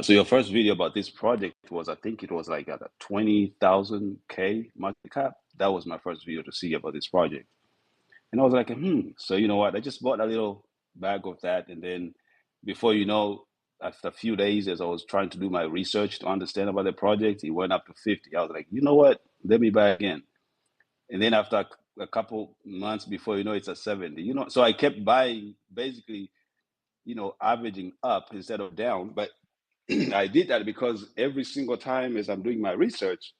so your first video about this project was, I think it was like at a 20,000 K market cap. That was my first video to see about this project. And I was like, so you know what? I just bought a little bag of that. And then before you know, after a few days, as I was trying to do my research to understand about the project, it went up to 50. I was like, you know what? Let me buy again. And then after a couple months before you know, it's at 70. So I kept buying, basically, averaging up instead of down. But I did that because every single time as I'm doing my research,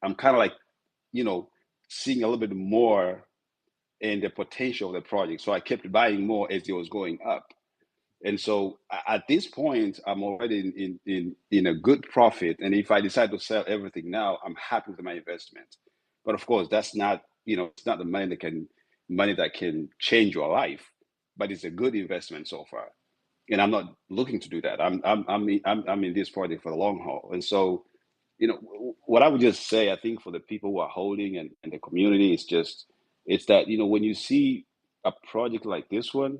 I'm kind of like, you know, seeing a little bit more in the potential of the project. So I kept buying more as it was going up. And so at this point, I'm already in a good profit. And if I decide to sell everything now, I'm happy with my investment. But of course, that's not, it's not the money that can change your life, but it's a good investment so far. And I'm not looking to do that. I'm in this project for the long haul. And so, what I would just say, I think for the people who are holding and the community is just, it's that, when you see a project like this one,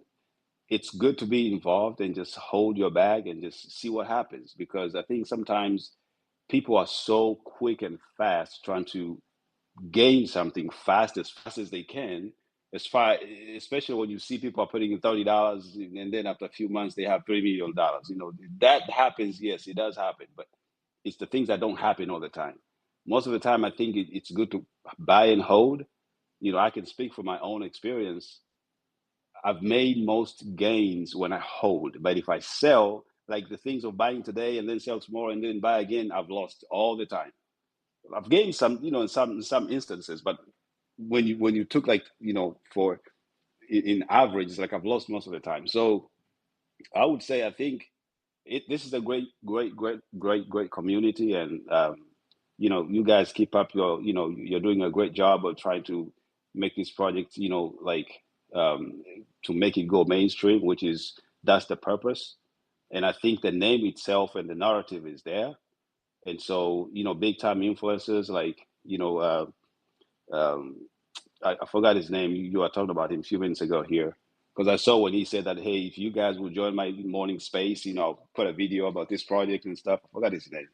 it's good to be involved and just hold your bag and just see what happens. Because I think sometimes people are so quick and fast trying to gain something fast as they can. As far, especially when you see people are putting in $30, and then after a few months they have $3 million. That happens. Yes, it does happen, but it's the things that don't happen all the time. Most of the time, I think it's good to buy and hold. I can speak from my own experience. I've made most gains when I hold, but if I sell, like the things of buying today and then sell tomorrow and then buy again, I've lost all the time. I've gained some, in some instances, but when you took like, for in average, it's like I've lost most of the time. So I would say I think this is a great community, and you guys keep up you're doing a great job of trying to make this project, like, to make it go mainstream, which is that's the purpose. And I think the name itself and the narrative is there. And so, big time influencers like, um, I forgot his name. You were talking about him a few minutes ago here. Because I saw when he said that, hey, if you guys would join my morning space, I'll put a video about this project and stuff. I forgot his name.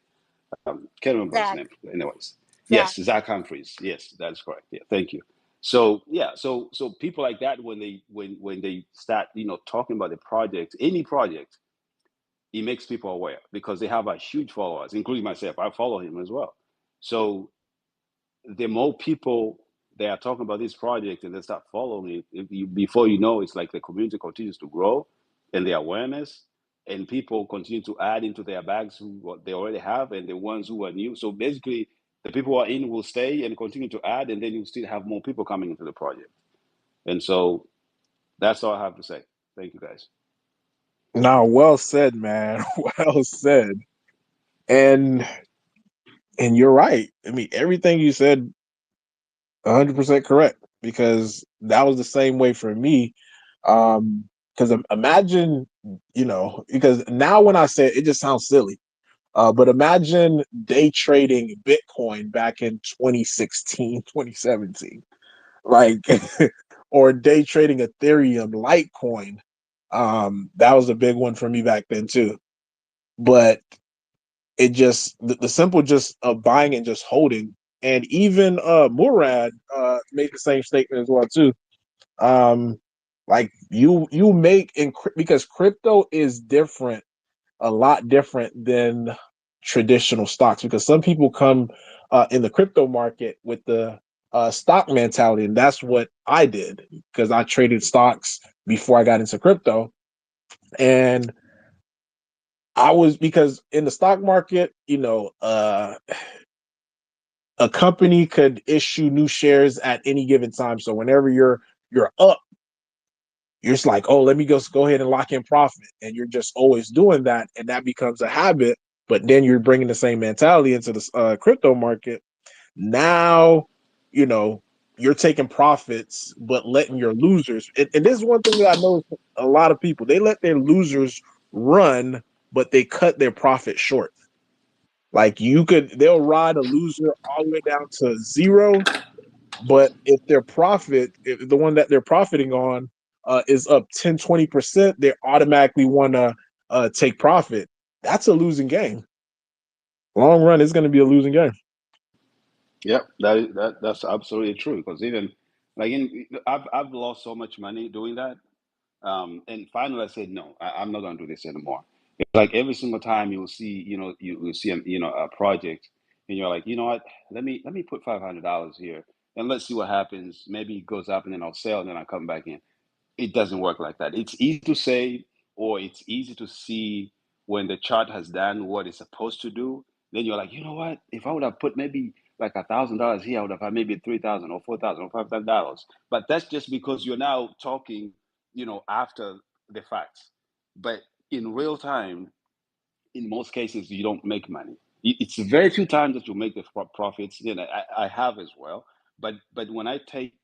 Can't remember his Zach. name. Anyways, yes, Zach. Zach Humphreys. Yes, that's correct. Yeah, thank you. So yeah, so people like that, when they start, talking about the project, any project, it makes people aware because they have a huge followers, including myself. I follow him as well. So the more people they are talking about this project and they start following it, before you know, it's like the community continues to grow and the awareness, and people continue to add into their bags what they already have, and the ones who are new. So basically, the people who are in will stay and continue to add, and then you still have more people coming into the project. And so that's all I have to say. Thank you, guys. Now, well said, man. Well said. And you're right. I mean, everything you said, 100% correct. Because that was the same way for me. Because imagine, because now when I say it, it just sounds silly. But imagine day trading Bitcoin back in 2016, 2017, like, or day trading Ethereum, Litecoin. That was a big one for me back then too. But it just the simple just of buying and just holding, and even Murad made the same statement as well too. Um, like you make because crypto is different, a lot different than traditional stocks, because some people come in the crypto market with the stock mentality, and that's what I did because I traded stocks before I got into crypto. And I was, because in the stock market, a company could issue new shares at any given time. So whenever you're up, you're just like, oh, let me just go ahead and lock in profit. And you're just always doing that. And that becomes a habit. But then you're bringing the same mentality into the crypto market. Now, you know, you're taking profits, but letting your losers. And this is one thing that I know a lot of people, they let their losers run, but they cut their profit short. Like they'll ride a loser all the way down to zero, but if their profit, if the one that they're profiting on is up 10, 20%, they automatically want to take profit. That's a losing game. Long run is going to be a losing game. Yep, that's absolutely true. Because even like I've lost so much money doing that. And finally, I said, no, I'm not going to do this anymore. It's like every single time you will see, you will see, a project, and you're like, you know what? Let me put $500 here, and let's see what happens. Maybe it goes up, and then I'll sell, and then I'll come back in. It doesn't work like that. It's easy to say, or it's easy to see when the chart has done what it's supposed to do. Then you're like, you know what? If I would have put maybe like $1,000 here, I would have had maybe 3,000 or 4,000 or $5,000. But that's just because you're now talking, after the facts. But in real time, in most cases, you don't make money. It's very few times that you make the profits. I have as well. But when I take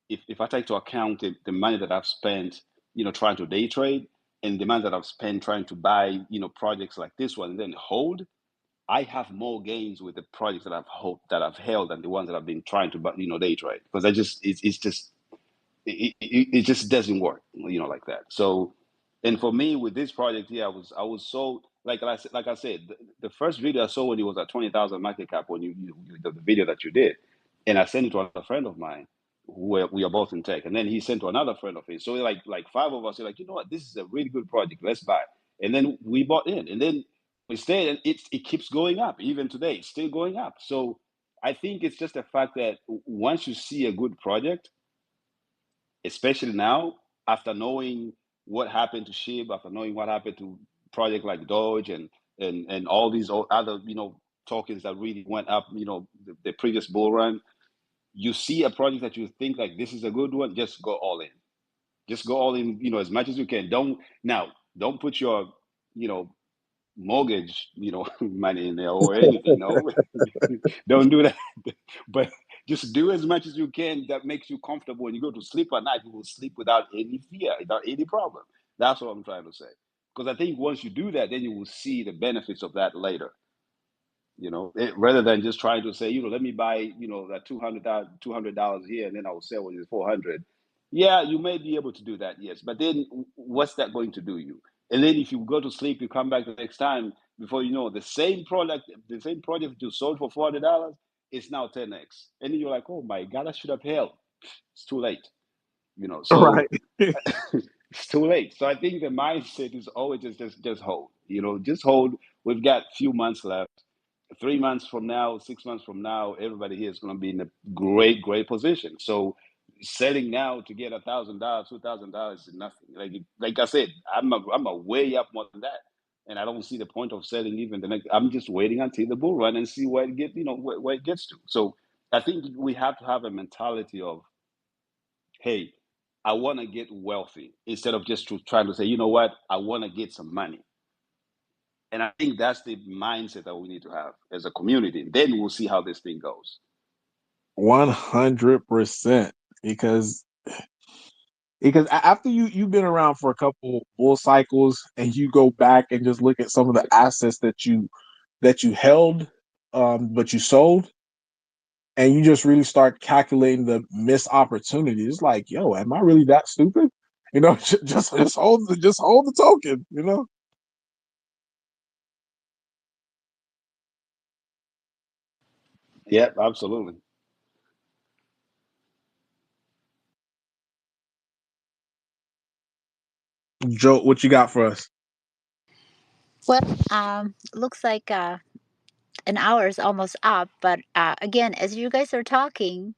if I take to account the money that I've spent, trying to day trade, and the money that I've spent trying to buy, projects like this one and then hold, I have more gains with the projects that I've held than the ones that I've been trying to, day trade, because it's just it just doesn't work, like that. So, and for me with this project here, I was so like I said, the first video I saw when it was at 20,000 market cap, when the video that you did, and I sent it to a friend of mine who we are both in tech, and then he sent to another friend of his. So like five of us are like, you know what, this is a really good project, let's buy. And then we bought in, and then we stayed, and it keeps going up. Even today, it's still going up. So I think it's just the fact that once you see a good project, especially now, after knowing what happened to SHIB, after knowing what happened to project like Doge and all these other tokens that really went up, the previous bull run, you see a project that you think like this is a good one, just go all in. Just go all in, as much as you can. Don't put your, you know, mortgage, money in there or anything. No, don't do that. But just do as much as you can that makes you comfortable. When you go to sleep at night, you will sleep without any fear, without any problem. That's what I'm trying to say. Because I think once you do that, then you will see the benefits of that later. Rather than just trying to say, let me buy, that $200 here, and then I will sell when it's 400. Yeah, you may be able to do that, yes, but then what's that going to do you? And then if you go to sleep, you come back the next time, before you know, the same project you sold for $400, it's now 10x, and then you're like, oh my god, I should have held. It's too late. So Right. it's too late. So I think the mindset is always just hold. Just hold. We've got few months left. 3 months from now, 6 months from now, everybody here is going to be in a great, great position. So selling now to get $1,000, $2,000 is nothing. Like I said, I'm a way up more than that, and I don't see the point of selling even the next. I'm just waiting until the bull run and see where it get, where it gets to. So I think we have to have a mentality of, hey, I want to get wealthy, instead of just trying to say, you know what, I want to get some money. And I think that's the mindset that we need to have as a community. Then we'll see how this thing goes. 100%. Because after you've been around for a couple bull cycles, and you go back and just look at some of the assets that you held, but you sold, and you just really start calculating the missed opportunities. Like, yo, am I really that stupid? Just hold the token. Yep, absolutely. Joe, what you got for us? Well, looks like an hour is almost up, but again, as you guys are talking,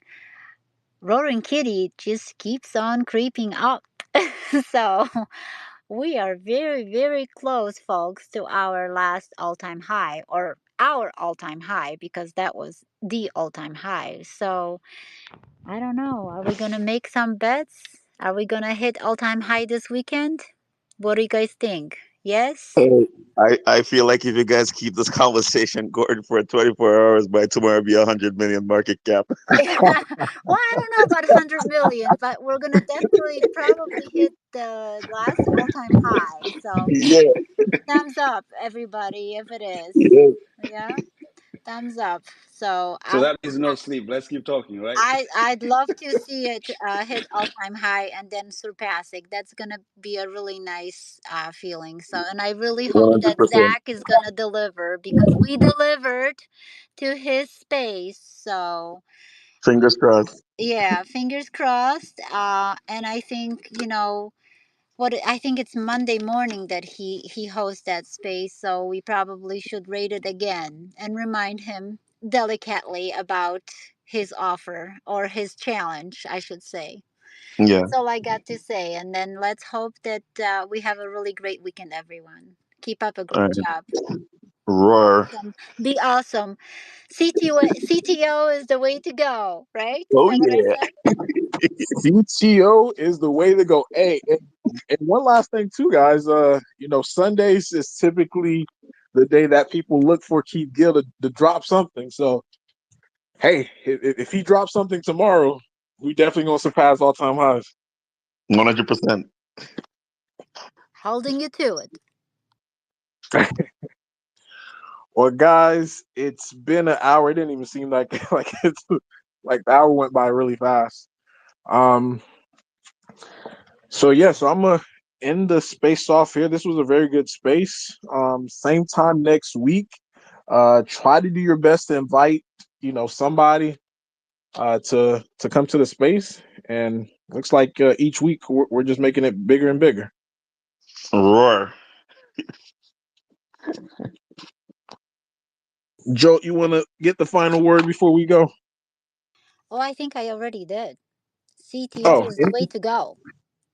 Roaring Kitty just keeps on creeping up. So we are very, very close, folks, to our last all time high, or our all time high, because that was the all time high. So I don't know. Are we going to make some bets? Are we gonna hit all-time high this weekend? What do you guys think? Yes? Hey, I feel like if you guys keep this conversation going for 24 hours, by tomorrow it'll be 100 million market cap. Well, I don't know about 100 million, but we're gonna definitely probably hit the last all-time high. So Yeah, thumbs up, everybody, if it is. yeah. Yeah, thumbs up. So So that is no sleep. Let's keep talking, right? I'd love to see it hit all time high and then surpass it. That's gonna be a really nice feeling. So, and I really hope that 100%. Zach is gonna deliver because we delivered to his space. So, Fingers crossed. yeah, fingers crossed. And I think what I think it's Monday morning that he hosts that space. So we probably should rate it again and remind him delicately about his offer or his challenge, I should say. Yeah. That's all I got to say. And then let's hope that we have a really great weekend, everyone. Keep up a All great right. job. Roar. Be awesome. CTO is the way to go, right? Is Oh that what I yeah. said? CTO is the way to go. Hey, and one last thing too, guys. Sundays is typically the day that people look for Keith Gill to drop something. So, hey, if he drops something tomorrow, we definitely gonna surpass all time highs. 100%. Holding you to it. Well, guys, it's been an hour. It didn't even seem like like the hour went by really fast. Um, so I'm gonna end the space off here. This was a very good space. Same time next week. Try to do your best to invite somebody to come to the space, and looks like each week we're just making it bigger and bigger. Roar. Joe, you want to get the final word before we go? Oh, I think I already did. CTO Oh, is the way to go.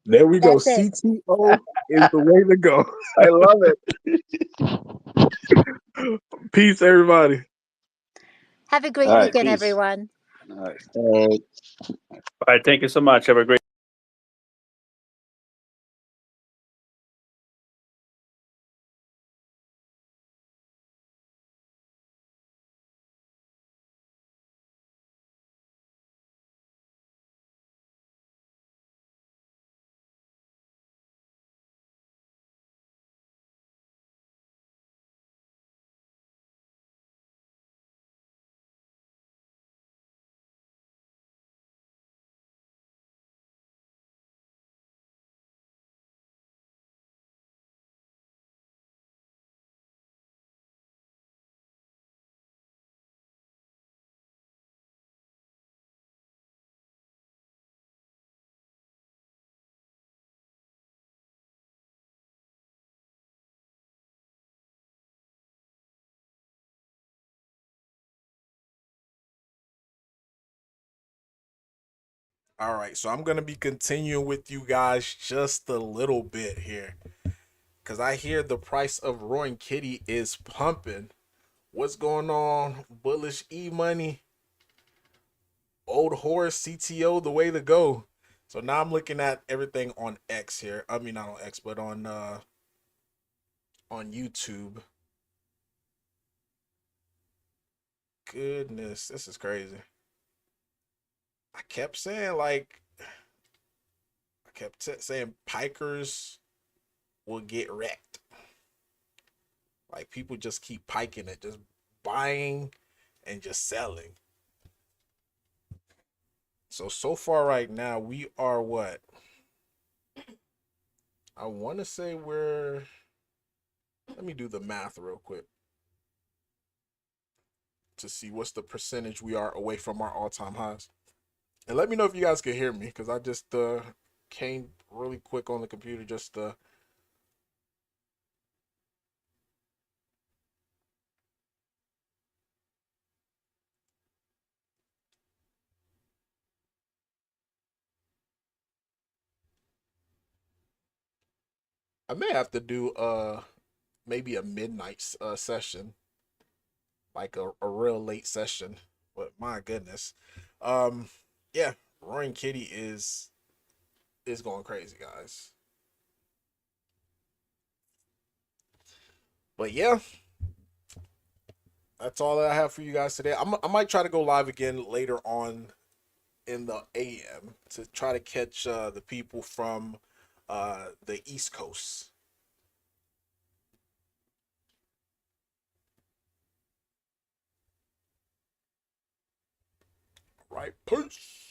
there we go. That's it. CTO is the way to go. I love it. Peace, everybody. Have a All great right, weekend, peace. everyone. All right. All right. Thank you so much. Have a great All right, so I'm gonna be continuing with you guys just a little bit here, cause I hear the price of Roaring Kitty is pumping. What's going on? Bullish E money, old horse CTO, the way to go. So now I'm looking at everything on X here. I mean not on X, but on YouTube. Goodness, this is crazy. I kept saying saying pikers will get wrecked. Like people just keep piking it, just buying and just selling. So far right now we are what? I want to say we're. Let me do the math real quick to see what's the percentage we are away from our all-time highs. And let me know if you guys can hear me because I just came really quick on the computer just I may have to do maybe a midnight session, like a real late session. But my goodness, um, yeah, Roaring Kitty is going crazy, guys. But yeah, that's all that I have for you guys today. I might try to go live again later on in the AM to try to catch the people from the East Coast. Right, peace.